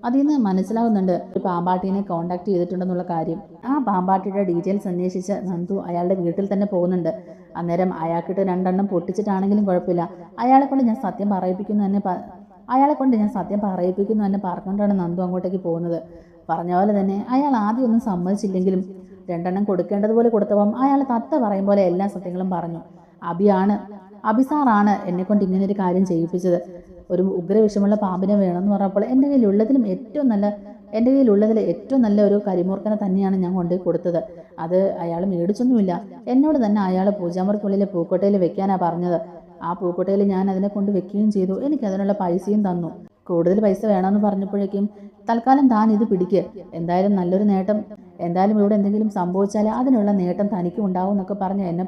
അതിൽ നിന്ന് മനസ്സിലാവുന്നുണ്ട് ഒരു പാമ്പാട്ടിനെ കോൺടാക്ട് ചെയ്തിട്ടുണ്ടെന്നുള്ള കാര്യം. ആ പാമ്പാട്ടിയുടെ ഡീറ്റെയിൽസ് അന്വേഷിച്ച് നന്ദു അയാളുടെ വീട്ടിൽ തന്നെ പോകുന്നുണ്ട്. അന്നേരം അയാൾക്കിട്ട് 2 എണ്ണം പൊട്ടിച്ചിട്ടാണെങ്കിലും കുഴപ്പമില്ല, അയാളെ കൊണ്ട് ഞാൻ സത്യം പറയിപ്പിക്കുന്നു തന്നെ പറഞ്ഞുകൊണ്ടാണ് നന്ദു അങ്ങോട്ടേക്ക് പോകുന്നത്. പറഞ്ഞ പോലെ തന്നെ അയാൾ ആദ്യം ഒന്നും സമ്മതിച്ചില്ലെങ്കിലും 2 എണ്ണം കൊടുക്കേണ്ടതുപോലെ കൊടുത്തപ്പം അയാൾ തത്ത പറയും പോലെ എല്ലാ സത്യങ്ങളും പറഞ്ഞു. അഭിസാറാണ് എന്നെക്കൊണ്ട് ഇങ്ങനൊരു കാര്യം ചെയ്യിപ്പിച്ചത്. ഒരു ഉഗ്രവിഷമുള്ള പാമ്പിനെ വേണമെന്ന് പറഞ്ഞപ്പോൾ എൻ്റെ കയ്യിലുള്ളതിൽ ഏറ്റവും നല്ല ഒരു കരിമൂർക്കനെ തന്നെയാണ് ഞാൻ കൊണ്ടുപോയി കൊടുത്തത്. അത് അയാൾ മേടിച്ചൊന്നുമില്ല. എന്നോട് തന്നെ അയാൾ പൂജാമുറിക്കുള്ളിലെ പൂക്കോട്ടയിൽ വെക്കാനാണ് പറഞ്ഞത്. ആ പൂക്കോട്ടയിൽ ഞാൻ അതിനെ കൊണ്ട് വെക്കുകയും ചെയ്തു. എനിക്കതിനുള്ള പൈസയും തന്നു. കൂടുതൽ പൈസ വേണമെന്ന് പറഞ്ഞപ്പോഴേക്കും തൽക്കാലം താൻ ഇത് പിടിക്ക്, എന്തായാലും നല്ലൊരു നേട്ടം, എന്തായാലും ഇവിടെ എന്തെങ്കിലും സംഭവിച്ചാൽ അതിനുള്ള നേട്ടം തനിക്കും ഉണ്ടാവും എന്നൊക്കെ പറഞ്ഞ് എന്നെ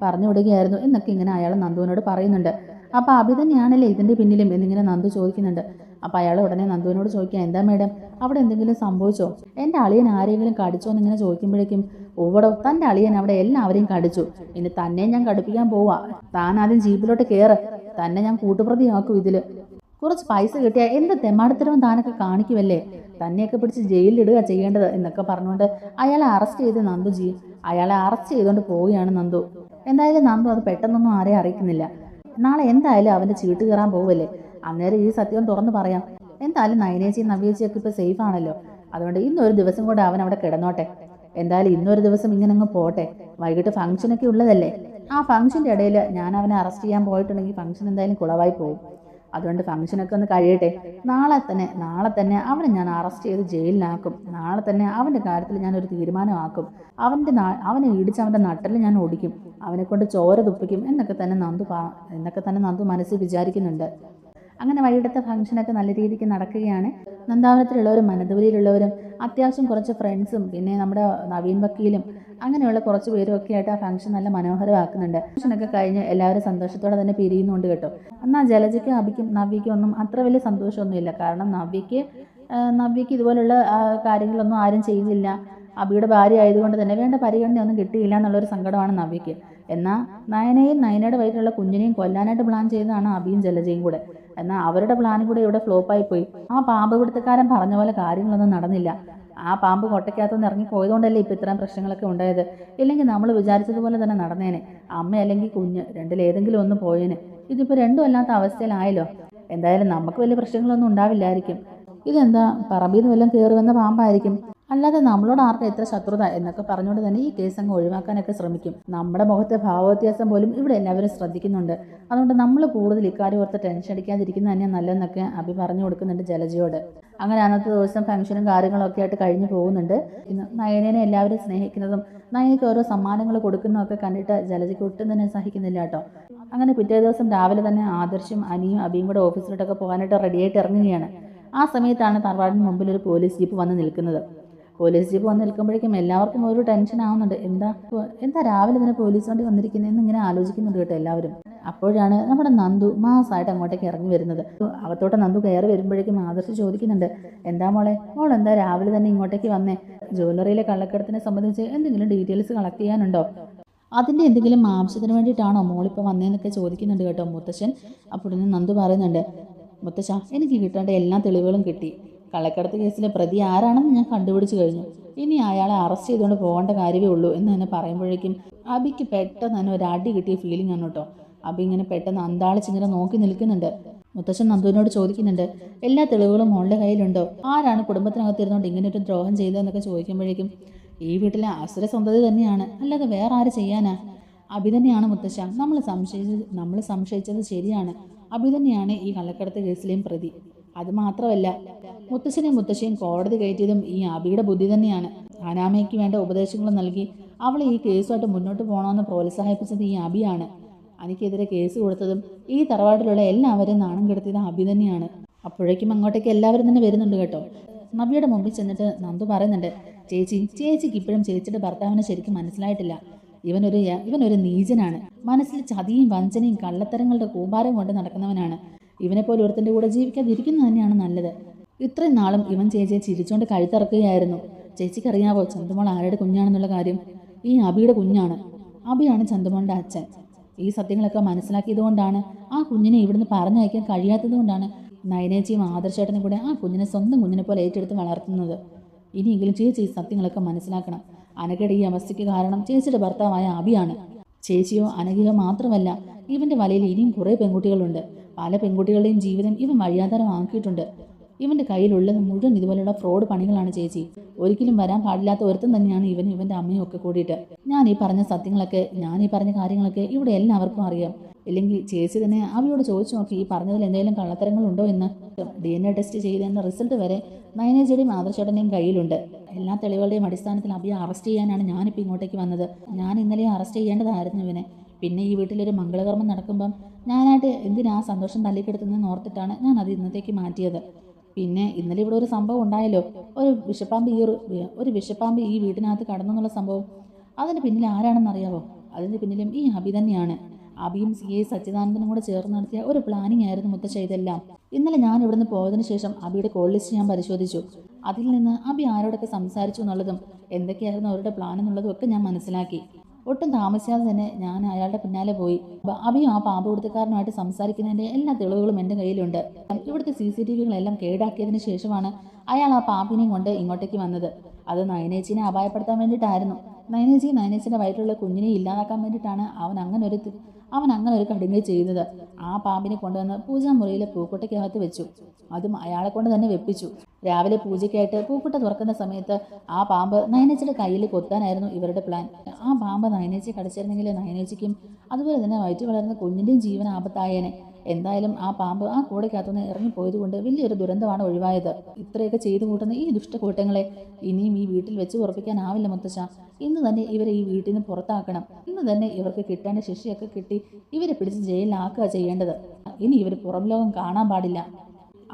പറഞ്ഞു വിടുകയായിരുന്നു എന്നൊക്കെ ഇങ്ങനെ അയാൾ നന്ദുവിനോട് പറയുന്നുണ്ട്. അപ്പോൾ അഭി തന്നെയാണല്ലേ ഇതിൻ്റെ പിന്നിലും എന്നിങ്ങനെ നന്ദു ചോദിക്കുന്നുണ്ട്. അപ്പോൾ അയാൾ ഉടനെ നന്ദുവിനോട് ചോദിക്കുക, എന്താ മേഡം അവിടെ എന്തെങ്കിലും സംഭവിച്ചോ, എൻ്റെ അളിയൻ ആരെങ്കിലും കടിച്ചോ എന്നിങ്ങനെ ചോദിക്കുമ്പോഴേക്കും, ഓവടോ തൻ്റെ അളിയൻ അവിടെ എല്ലാവരെയും കടിച്ചു, ഇനി തന്നെ ഞാൻ കടുപ്പിക്കാൻ പോവാ, താൻ ആദ്യം ജീപ്പിലോട്ട് കയറ്, തന്നെ ഞാൻ കൂട്ടുപ്രതിയാക്കും, ഇതിൽ കുറച്ച് പൈസ കിട്ടിയാൽ എന്ത് തെമ്മാടത്തരവും താനൊക്കെ കാണിക്കുമല്ലേ, തന്നെയൊക്കെ പിടിച്ച് ജയിലിലിടുക ചെയ്യേണ്ടത് എന്നൊക്കെ പറഞ്ഞുകൊണ്ട് അയാളെ അറസ്റ്റ് ചെയ്തുകൊണ്ട് പോവുകയാണ് നന്ദു. എന്തായാലും നന്ദു അത് പെട്ടെന്നൊന്നും ആരെയും അറിയിക്കുന്നില്ല. നാളെ എന്തായാലും അവൻ്റെ ചീട്ട് കയറാൻ പോവല്ലേ, അന്നേരം ഈ സത്യം തുറന്ന് പറയാം. എന്തായാലും നയനേച്ചിയും നവ്യേച്ചിയൊക്കെ ഇപ്പോൾ സേഫ് ആണല്ലോ, അതുകൊണ്ട് ഇന്നൊരു ദിവസം കൂടെ അവൻ അവിടെ കിടന്നോട്ടെ. എന്തായാലും ഇന്നൊരു ദിവസം ഇങ്ങനെ അങ്ങ് പോട്ടെ, വൈകിട്ട് ഫംഗ്ഷനൊക്കെ ഉള്ളതല്ലേ. ആ ഫംഗ്ഷൻ്റെ ഇടയിൽ ഞാൻ അവനെ അറസ്റ്റ് ചെയ്യാൻ പോയിട്ടുണ്ടെങ്കിൽ ഫംഗ്ഷൻ എന്തായാലും കുളവായി പോകും. അതുകൊണ്ട് ഫംഗ്ഷനൊക്കെ ഒന്ന് കഴിയട്ടെ. നാളെ തന്നെ അവനെ ഞാൻ അറസ്റ്റ് ചെയ്ത് ജയിലിലാക്കും. നാളെ തന്നെ അവൻ്റെ കാര്യത്തിൽ ഞാനൊരു തീരുമാനമാക്കും. അവനെ ഇടിച്ച് അവൻ്റെ നട്ടൽ ഞാൻ ഓടിക്കും, അവനെ കൊണ്ട് ചോര തുപ്പിക്കും എന്നൊക്കെ തന്നെ നന്ദു മനസ്സിൽ വിചാരിക്കുന്നുണ്ട്. അങ്ങനെ വൈകിട്ടത്തെ ഫംഗ്ഷനൊക്കെ നല്ല രീതിക്ക് നടക്കുകയാണ്. നന്ദാവനത്തിലുള്ളവരും അനന്തപുരിയിലുള്ളവരും അത്യാവശ്യം കുറച്ച് ഫ്രണ്ട്സും പിന്നെ നമ്മുടെ നവീൻ വക്കീലും അങ്ങനെയുള്ള കുറച്ച് പേരും ഒക്കെ ആയിട്ട് ആ ഫംഗ്ഷൻ നല്ല മനോഹരമാക്കുന്നുണ്ട്. ഫംഗ്ഷനൊക്കെ കഴിഞ്ഞ് എല്ലാവരും സന്തോഷത്തോടെ തന്നെ പിരിയുന്നുണ്ട് കേട്ടോ. എന്നാൽ ജലജയ്ക്കും അഭിക്കും നവ്യയ്ക്കും ഒന്നും അത്ര വലിയ സന്തോഷമൊന്നുമില്ല. കാരണം നവ്യയ്ക്ക് ഇതുപോലുള്ള കാര്യങ്ങളൊന്നും ആരും ചെയ്യുന്നില്ല. അഭിയുടെ ഭാര്യ ആയതുകൊണ്ട് തന്നെ വേണ്ട പരിഗണനയൊന്നും കിട്ടിയില്ല എന്നുള്ളൊരു സങ്കടമാണ് നവ്യയ്ക്ക്. എന്നാൽ നയനയുടെ വയറ്റിലുള്ള കുഞ്ഞിനെയും കൊല്ലാനായിട്ട് പ്ലാൻ ചെയ്തതാണ് അഭിയും ജലജയും കൂടെ. എന്നാൽ അവരുടെ പ്ലാനും കൂടെ ഇവിടെ ഫ്ലോപ്പായി പോയി. ആ പാമ്പ് പിടുത്തക്കാരൻ പറഞ്ഞ പോലെ കാര്യങ്ങളൊന്നും നടന്നില്ല. ആ പാമ്പ് കൊട്ടയ്ക്കകത്തുനിന്ന് ഇറങ്ങി പോയതുകൊണ്ടല്ലേ ഇപ്പോൾ ഇത്രയും പ്രശ്നങ്ങളൊക്കെ ഉണ്ടായത്. ഇല്ലെങ്കിൽ നമ്മൾ വിചാരിച്ചതുപോലെ തന്നെ നടന്നേനെ. അമ്മ അല്ലെങ്കിൽ കുഞ്ഞ് രണ്ടിലേതെങ്കിലും ഒന്ന് പോയേനെ. ഇതിപ്പോൾ രണ്ടും അല്ലാത്ത അവസ്ഥയിലായല്ലോ. എന്തായാലും നമുക്ക് വലിയ പ്രശ്നങ്ങളൊന്നും ഉണ്ടാവില്ലായിരിക്കും. ഇതെന്താ പറമ്പിൽ നിന്ന് വല്ലതും കയറി വന്ന പാമ്പായിരിക്കും, അല്ലാതെ നമ്മളോട് ആർക്കും എത്ര ശത്രുത എന്നൊക്കെ പറഞ്ഞുകൊണ്ട് തന്നെ ഈ കേസ് അങ്ങ് ഒഴിവാക്കാനൊക്കെ ശ്രമിക്കും. നമ്മുടെ മുഖത്തെ ഭാവവ്യത്യാസം പോലും ഇവിടെ എല്ലാവരും ശ്രദ്ധിക്കുന്നുണ്ട്. അതുകൊണ്ട് നമ്മൾ കൂടുതൽ ഇക്കാര്യം ഓർത്ത് ടെൻഷൻ അടിക്കാതിരിക്കുന്നത് തന്നെ നല്ലതെന്നൊക്കെ അഭി പറഞ്ഞു കൊടുക്കുന്നുണ്ട് ജലജയോട്. അങ്ങനെ അന്നത്തെ ദിവസം ഫംഗ്ഷനും കാര്യങ്ങളൊക്കെ ആയിട്ട് കഴിഞ്ഞു പോകുന്നുണ്ട്. ഇന്ന് നയനേനെ എല്ലാവരും സ്നേഹിക്കുന്നതും നയനയ്ക്ക് ഓരോ സമ്മാനങ്ങൾ കൊടുക്കുന്നതൊക്കെ കണ്ടിട്ട് ജലജയ്ക്ക് ഒട്ടും തന്നെ സഹിക്കുന്നില്ല കേട്ടോ. അങ്ങനെ പിറ്റേ ദിവസം രാവിലെ തന്നെ ആദർശും അനിയും അഭിയും കൂടെ ഓഫീസിലോട്ടൊക്കെ പോകാനായിട്ട് റെഡിയായിട്ട് ഇറങ്ങുകയാണ്. ആ സമയത്താണ് തറവാടിന് മുമ്പിൽ ഒരു പോലീസ് ജീപ്പ് വന്ന് നിൽക്കുന്നത്. പോലീസ് ജീപ്പ് വന്ന് നിൽക്കുമ്പോഴേക്കും എല്ലാവർക്കും ഒരു ടെൻഷൻ ആവുന്നുണ്ട്. എന്താ രാവിലെ തന്നെ പോലീസ് വണ്ടി വന്നിരിക്കുന്നതെന്ന് ഇങ്ങനെ ആലോചിക്കുന്നുണ്ട് കേട്ടോ എല്ലാവരും. അപ്പോഴാണ് നമ്മുടെ നന്ദു മാസമായിട്ട് അങ്ങോട്ടേക്ക് ഇറങ്ങി വരുന്നത്. അകത്തോട്ട് നന്ദു കയറി വരുമ്പോഴേക്കും ആദർശ് ചോദിക്കുന്നുണ്ട്, എന്താ മോൾ എന്താ രാവിലെ തന്നെ ഇങ്ങോട്ടേക്ക് വന്നേ? ജ്വല്ലറിയിലെ കള്ളക്കടത്തിനെ സംബന്ധിച്ച് എന്തെങ്കിലും ഡീറ്റെയിൽസ് കളക്ട് ചെയ്യാനുണ്ടോ? അതിൻ്റെ എന്തെങ്കിലും ആവശ്യത്തിന് വേണ്ടിയിട്ടാണോ മോളിപ്പോൾ വന്നതെന്നൊക്കെ ചോദിക്കുന്നുണ്ട് കേട്ടോ മുത്തശ്ശൻ. അപ്പോൾ നന്ദു പറയുന്നുണ്ട്, മുത്തശ്ശ എനിക്ക് കിട്ടേണ്ട എല്ലാ തെളിവുകളും കിട്ടി. കള്ളക്കടത്ത് കേസിലെ പ്രതി ആരാണെന്ന് ഞാൻ കണ്ടുപിടിച്ചു കഴിഞ്ഞു. ഇനി അയാളെ അറസ്റ്റ് ചെയ്തുകൊണ്ട് പോകേണ്ട കാര്യമേ ഉള്ളൂ എന്ന് തന്നെ പറയുമ്പോഴേക്കും അബിക്ക് പെട്ടെന്ന് തന്നെ ഒരു അടി കിട്ടിയ ഫീലിംഗ് ആണ് കേട്ടോ. അബി ഇങ്ങനെ പെട്ടെന്ന് അന്താളിച്ചിങ്ങനെ നോക്കി നിൽക്കുന്നുണ്ട്. മുത്തശ്ശൻ നന്ദുവിനോട് ചോദിക്കുന്നുണ്ട്, എല്ലാ തെളിവുകളും മോളുടെ കയ്യിലുണ്ടോ? ആരാണ് കുടുംബത്തിനകത്തിരുന്നുകൊണ്ട് ഇങ്ങനെ ഒരു ദ്രോഹം ചെയ്തതെന്നൊക്കെ ചോദിക്കുമ്പോഴേക്കും ഈ വീട്ടിലെ അസുര സ്വന്തത തന്നെയാണ്, അല്ലാതെ വേറെ ആര് ചെയ്യാനാ? അബി തന്നെയാണ് മുത്തശ്ശ. നമ്മൾ സംശയിച്ചത് ശരിയാണ്. അബി തന്നെയാണ് ഈ കള്ളക്കടത്ത് കേസിലെയും പ്രതി. അത് മാത്രമല്ല, മുത്തശ്ശനെയും കോടതി കയറ്റിയതും ഈ അബിയുടെ ബുദ്ധി തന്നെയാണ്. അനാമയ്ക്ക് വേണ്ട ഉപദേശങ്ങൾ നൽകി അവളെ ഈ കേസുമായിട്ട് മുന്നോട്ട് പോകണമെന്ന് പ്രോത്സാഹിപ്പിച്ചത് ഈ അബിയാണ്. എനിക്കെതിരെ കേസ് കൊടുത്തതും ഈ തറവാട്ടിലുള്ള എല്ലാവരും നാണം കെടുത്തിയത് അബി തന്നെയാണ്. അപ്പോഴേക്കും അങ്ങോട്ടേക്ക് എല്ലാവരും തന്നെ വരുന്നുണ്ട് കേട്ടോ. നബിയുടെ മുമ്പിൽ ചെന്നിട്ട് നന്ദു പറയുന്നുണ്ട്, ചേച്ചിക്ക് ഇപ്പോഴും ചേച്ചിയുടെ ഭർത്താവിനെ ശരിക്കും മനസ്സിലായിട്ടില്ല. ഇവനൊരു നീചനാണ്. മനസ്സിൽ ചതിയും വഞ്ചനയും കള്ളത്തരങ്ങളുടെ കൂമ്പാരം കൊണ്ട് നടക്കുന്നവനാണ്. ഇവനെപ്പോലെ ഒരുത്തൻ്റെ കൂടെ ജീവിക്കാതിരിക്കുന്നത് തന്നെയാണ് നല്ലത്. ഇത്രയും നാളും ഇവൻ ചേച്ചിയെ ചിരിച്ചുകൊണ്ട് കഴുത്തിറക്കുകയായിരുന്നു. ചേച്ചിക്കറിയാവോ ചന്തുമോൾ ആരുടെ കുഞ്ഞാണെന്നുള്ള കാര്യം? ഈ അബിയുടെ കുഞ്ഞാണ്. അബിയാണ് ചന്തുമോളുടെ അച്ഛൻ. ഈ സത്യങ്ങളൊക്കെ മനസ്സിലാക്കിയതുകൊണ്ടാണ്, ആ കുഞ്ഞിനെ ഇവിടുന്ന് പറഞ്ഞയക്കാൻ കഴിയാത്തത് കൊണ്ടാണ് നയനേച്ചിയും ആദർശേട്ടനും കൂടെ ആ കുഞ്ഞിനെ സ്വന്തം കുഞ്ഞിനെ പോലെ ഏറ്റെടുത്ത് വളർത്തുന്നത്. ഇനിയെങ്കിലും ചേച്ചി ഈ സത്യങ്ങളൊക്കെ മനസ്സിലാക്കണം. അനഘയുടെ ഈ അവസ്ഥയ്ക്ക് കാരണം ചേച്ചിയുടെ ഭർത്താവായ അബിയാണ്. ചേച്ചിയോ അനഘയോ മാത്രമല്ല, ഇവൻ്റെ വലയിൽ ഇനിയും കുറേ പെൺകുട്ടികളുണ്ട്. പല പെൺകുട്ടികളുടെയും ജീവിതം ഇവൻ വഴിയാധാരമാക്കിയിട്ടുണ്ട്. ഇവൻ്റെ കയ്യിലുള്ളത് മുഴുവൻ ഇതുപോലെയുള്ള ഫ്രോഡ് പണികളാണ് ചേച്ചി. ഒരിക്കലും വരാൻ പാടില്ലാത്ത ഒരുത്തം തന്നെയാണ് ഇവൻ്റെ അമ്മയും ഒക്കെ കൂടിയിട്ട്. ഞാൻ ഈ പറഞ്ഞ കാര്യങ്ങളൊക്കെ ഇവിടെ എല്ലാവർക്കും അറിയാം. ഇല്ലെങ്കിൽ ചേച്ചി തന്നെ അബിയോട് ചോദിച്ചു നോക്കി ഈ പറഞ്ഞതിൽ എന്തെങ്കിലും കള്ളത്തരങ്ങളുണ്ടോ എന്ന്. DNA ടെസ്റ്റ് ചെയ്തതിൻ്റെ റിസൾട്ട് വരെ നയനേച്ചിയുടെയും ആദർശേട്ടൻ്റെയും കയ്യിലുണ്ട്. എല്ലാ തെളിവുകളുടെയും അടിസ്ഥാനത്തിൽ അബിയെ അറസ്റ്റ് ചെയ്യാനാണ് ഞാനിപ്പോൾ ഇങ്ങോട്ടേക്ക് വന്നത്. ഞാൻ ഇന്നലെ അറസ്റ്റ് ചെയ്യേണ്ടതായിരുന്നു ഇവനെ. പിന്നെ ഈ വീട്ടിലൊരു മംഗളകർമ്മം നടക്കുമ്പം ഞാനായിട്ട് എന്തിനാ സന്തോഷം തല്ലിക്കെടുത്തുന്നതെന്ന് ഓർത്തിട്ടാണ് ഞാൻ അത് ഇന്നത്തേക്ക് മാറ്റിയത്. പിന്നെ ഇന്നലെ ഇവിടെ ഒരു സംഭവം ഉണ്ടായല്ലോ, ഒരു വിഷപ്പാമ്പ് ഈ വീട്ടിനകത്ത് കടന്നു എന്നുള്ള സംഭവം. അതിന് പിന്നിൽ ആരാണെന്നറിയാവോ? അതിന് പിന്നിലും ഈ അബി തന്നെയാണ്. അബിയും CA സച്ചിദാനന്ദനും കൂടെ ചേർന്ന് നടത്തിയ ഒരു പ്ലാനിങ് ആയിരുന്നു മുത്തശ്ശ ഇതെല്ലാം. ഇന്നലെ ഞാൻ ഇവിടുന്ന് പോയതിനു ശേഷം അബിയുടെ കോൾ ലിസ്റ്റ് ഞാൻ പരിശോധിച്ചു. അതിൽ നിന്ന് അബി ആരോടൊക്കെ സംസാരിച്ചു എന്നുള്ളതും എന്തൊക്കെയായിരുന്നു അവരുടെ പ്ലാൻ എന്നുള്ളതും ഒക്കെ ഞാൻ മനസ്സിലാക്കി. ഒട്ടും താമസിയാതെ തന്നെ ഞാൻ അയാളുടെ പിന്നാലെ പോയി. അബിയും ആ പാമ്പ് കൊടുത്തക്കാരനുമായിട്ട് സംസാരിക്കുന്നതിൻ്റെ എല്ലാ തെളിവുകളും എൻ്റെ കയ്യിലുണ്ട്. ഇവിടുത്തെ CCTVകളെല്ലാം കേടാക്കിയതിന് ശേഷമാണ് അയാൾ ആ പാമ്പിനെയും കൊണ്ട് ഇങ്ങോട്ടേക്ക് വന്നത്. അത് നയനേച്ചിനെ അപായപ്പെടുത്താൻ വേണ്ടിയിട്ടായിരുന്നു. നയനേച്ചിൻ്റെ വയറ്റിലുള്ള കുഞ്ഞിനെ ഇല്ലാതാക്കാൻ വേണ്ടിയിട്ടാണ് അവൻ അങ്ങനെ ഒരു കടുങ്കൈ ചെയ്തത്. ആ പാമ്പിനെ കൊണ്ടുവന്ന് പൂജാമുറിയിലെ പൂക്കുട്ടയ്ക്കകത്ത് വെച്ചു. അതും അയാളെ കൊണ്ട് തന്നെ വെപ്പിച്ചു. രാവിലെ പൂജയ്ക്കായിട്ട് പൂക്കുട്ട തുറക്കുന്ന സമയത്ത് ആ പാമ്പ് നയനേച്ചിയുടെ കയ്യിൽ കൊത്താനായിരുന്നു ഇവരുടെ പ്ലാൻ. ആ പാമ്പ് നയനേച്ചിയെ കടിച്ചിരുന്നെങ്കിൽ നയനേച്ചിക്കും അതുപോലെ തന്നെ വയറ്റിൽ വളർന്ന കുഞ്ഞിൻ്റെയും ജീവൻ ആപത്തായേനെ. എന്തായാലും ആ പാമ്പ് ആ കൂടയ്ക്കകത്തുനിന്ന് ഇറങ്ങിപ്പോയത് കൊണ്ട് വലിയൊരു ദുരന്തമാണ് ഒഴിവായത്. ഇത്രയൊക്കെ ചെയ്തു കൂട്ടുന്ന ഈ ദുഷ്ടക്കൂട്ടങ്ങളെ ഇനിയും ഈ വീട്ടിൽ വെച്ച് ഉറപ്പിക്കാനാവില്ല മുത്തശ്ശ. ഇന്ന് തന്നെ ഇവരെ ഈ വീട്ടിൽ നിന്ന് പുറത്താക്കണം. ഇന്ന് തന്നെ ഇവർക്ക് കിട്ടേണ്ട ശിക്ഷയൊക്കെ കിട്ടി ഇവരെ പിടിച്ച് ജയിലിലാക്കുക ചെയ്യേണ്ടത്. ഇനി ഇവർ പുറം ലോകം കാണാൻ പാടില്ല.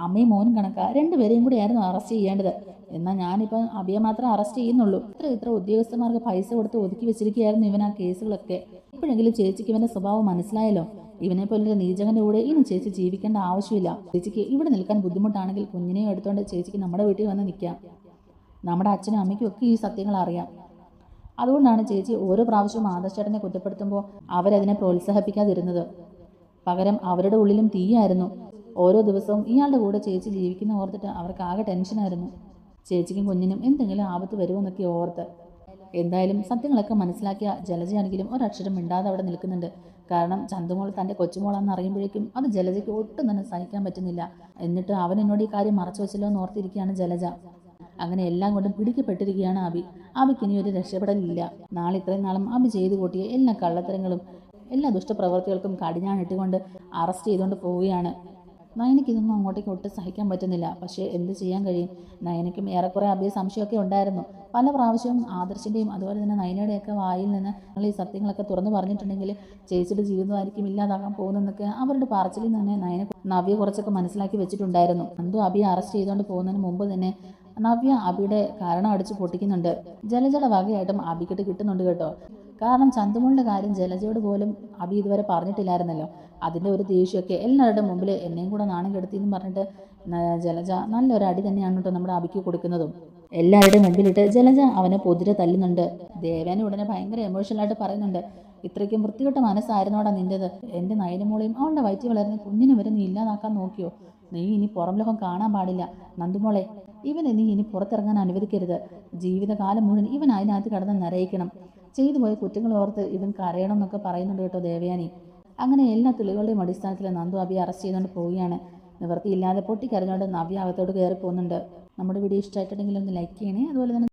അമ്മയും മോനും കണക്കാ രണ്ടുപേരെയും കൂടി ആയിരുന്നു അറസ്റ്റ് ചെയ്യേണ്ടത്. എന്നാൽ ഞാനിപ്പം അബിയെ മാത്രം അറസ്റ്റ് ചെയ്യുന്നുള്ളൂ. ഇത്ര ഉദ്യോഗസ്ഥന്മാർക്ക് പൈസ കൊടുത്ത് ഒതുക്കി വെച്ചിരിക്കുകയായിരുന്നു ഇവൻ ആ കേസുകളൊക്കെ. ഇപ്പോഴെങ്കിലും ചേച്ചിക്ക് ഇവൻ്റെ സ്വഭാവം മനസ്സിലായല്ലോ. ഇവനെ പോലൊരു നീചകൻ്റെ കൂടെ ഇനി ചേച്ചി ജീവിക്കേണ്ട ആവശ്യമില്ല. ചേച്ചിക്ക് ഇവിടെ നിൽക്കാൻ ബുദ്ധിമുട്ടാണെങ്കിൽ കുഞ്ഞിനെയും എടുത്തുകൊണ്ട് ചേച്ചിക്ക് നമ്മുടെ വീട്ടിൽ വന്ന് നിൽക്കാം. നമ്മുടെ അച്ഛനും അമ്മയ്ക്കും ഒക്കെ ഈ സത്യങ്ങൾ അറിയാം. അതുകൊണ്ടാണ് ചേച്ചി ഓരോ പ്രാവശ്യവും ആദർശേട്ടനെ കുറ്റപ്പെടുത്തുമ്പോൾ അവരതിനെ പ്രോത്സാഹിപ്പിക്കാതിരുന്നത്. പകരം അവരുടെ ഉള്ളിലും തീയായിരുന്നു. ഓരോ ദിവസവും ഇയാളുടെ കൂടെ ചേച്ചി ജീവിക്കുന്ന ഓർത്തിട്ട് അവർക്ക് ആകെ ടെൻഷനായിരുന്നു. ചേച്ചിക്കും കുഞ്ഞിനും എന്തെങ്കിലും ആപത്ത് വരുമോയെന്നൊക്കെ ഓർത്ത്. എന്തായാലും സത്യങ്ങളൊക്കെ മനസ്സിലാക്കിയ ജലജയാണെങ്കിലും ഒരക്ഷരം മിണ്ടാതെ അവിടെ നിൽക്കുന്നുണ്ട്. കാരണം ചന്തുമോൾ തൻ്റെ കൊച്ചുമോളാണെന്ന് അറിയുമ്പോഴേക്കും അത് ജലജയ്ക്ക് ഒട്ടും തന്നെ സഹിക്കാൻ പറ്റുന്നില്ല. എന്നിട്ട് അവൻ എന്നോട് ഈ കാര്യം മറച്ചു വെച്ചല്ലോ എന്ന് ഓർത്തിരിക്കുകയാണ് ജലജ. അങ്ങനെ എല്ലാം കൊണ്ടും പിടിക്കപ്പെട്ടിരിക്കുകയാണ് അബി. അബിക്ക് ഇനി ഒരു രക്ഷപ്പെടലില്ല. നാളെ ഇത്രയും നാളും അബി ചെയ്തു കൂട്ടിയ എല്ലാ കള്ളത്തരങ്ങളും എല്ലാ ദുഷ്ടപ്രവൃത്തികൾക്കും കടിഞ്ഞാണിട്ടുകൊണ്ട് അറസ്റ്റ് ചെയ്തുകൊണ്ട് പോവുകയാണ്. നയനയ്ക്ക് ഇതൊന്നും അങ്ങോട്ടേക്ക് ഒട്ടും സഹിക്കാൻ പറ്റുന്നില്ല. പക്ഷേ എന്ത് ചെയ്യാൻ കഴിയും? നയനയ്ക്കും ഏറെക്കുറെ അബിയെ സംശയമൊക്കെ ഉണ്ടായിരുന്നു. പല പ്രാവശ്യവും ആദർശിൻ്റെയും അതുപോലെ തന്നെ നയനയുടെയൊക്കെ വായിൽ നിന്ന് നിങ്ങൾ ഈ സത്യങ്ങളൊക്കെ തുറന്നു പറഞ്ഞിട്ടുണ്ടെങ്കിൽ ചേച്ചിയുടെ ജീവിതമായിരിക്കും ഇല്ലാതാകാൻ പോകുന്നതെന്നൊക്കെ അവരുടെ പറച്ചിലിൽ തന്നെ നവ്യ കുറച്ചൊക്കെ മനസ്സിലാക്കി വെച്ചിട്ടുണ്ടായിരുന്നു. എന്തോ അബിയെ അറസ്റ്റ് ചെയ്തുകൊണ്ട് പോകുന്നതിന് മുമ്പ് തന്നെ നവ്യ അബിയുടെ കാരണം അടിച്ച് പൊട്ടിക്കുന്നുണ്ട്. ജലജയുടെ വകയായിട്ടും അബിക്കിട്ട് കിട്ടുന്നുണ്ട് കേട്ടോ. കാരണം ചന്തുമോളുടെ കാര്യം ജലജയോട് പോലും അബി ഇതുവരെ പറഞ്ഞിട്ടില്ലായിരുന്നല്ലോ. അതിൻ്റെ ഒരു ദേഷ്യമൊക്കെ എല്ലാവരുടെ മുമ്പിൽ എന്നെയും കൂടെ നാണം കെടുത്തിയെന്ന് പറഞ്ഞിട്ട് ജലജ നല്ലൊരു അടി തന്നെയാണ് കേട്ടോ നമ്മുടെ അബിക്ക് കൊടുക്കുന്നതും. എല്ലാവരുടെയും മുമ്പിലിട്ട് ജലജ അവനെ പൊതിരെ തല്ലുന്നുണ്ട്. ദേവേനെ ഉടനെ ഭയങ്കര എമോഷണലായിട്ട് പറയുന്നുണ്ട്, ഇത്രയ്ക്കും വൃത്തികെട്ട മനസ്സായിരുന്നോടാ നിൻ്റെത്. എൻ്റെ നയനമോളെയും അവളുടെ വയറ്റി വളർന്ന് കുഞ്ഞിനെ വരെ നീ ഇല്ലാതാക്കാൻ നോക്കിയോ? നീ ഇനി പുറം ലോകം കാണാൻ പാടില്ല. നന്ദുമോളെ, ഇവനെ നീ ഇനി പുറത്തിറങ്ങാൻ അനുവദിക്കരുത്. ജീവിതകാലം മുഴുവൻ ഇവൻ അതിനകത്ത് കടന്ന് നിറയിക്കണം. ചെയ്തു പോയ കുറ്റങ്ങൾ ഓർത്ത് ഇവൻ കരയണം എന്നൊക്കെ പറയുന്നുണ്ട് കേട്ടോ ദേവയാനി. അങ്ങനെ എല്ലാ തെളിവുകളുടെയും അടിസ്ഥാനത്തിൽ നന്ദു അബിയെ അറസ്റ്റ് ചെയ്തുകൊണ്ട് പോവുകയാണ്. നിവൃത്തിയില്ലാതെ പൊട്ടിക്കരഞ്ഞുകൊണ്ട് നവ്യ അകത്തോട്ട് കയറി പോകുന്നുണ്ട്. നമ്മുടെ വീഡിയോ ഇഷ്ടമായിട്ടുണ്ടെങ്കിൽ ഒന്ന് ലൈക്ക് ചെയ്യണേ. അതുപോലെ തന്നെ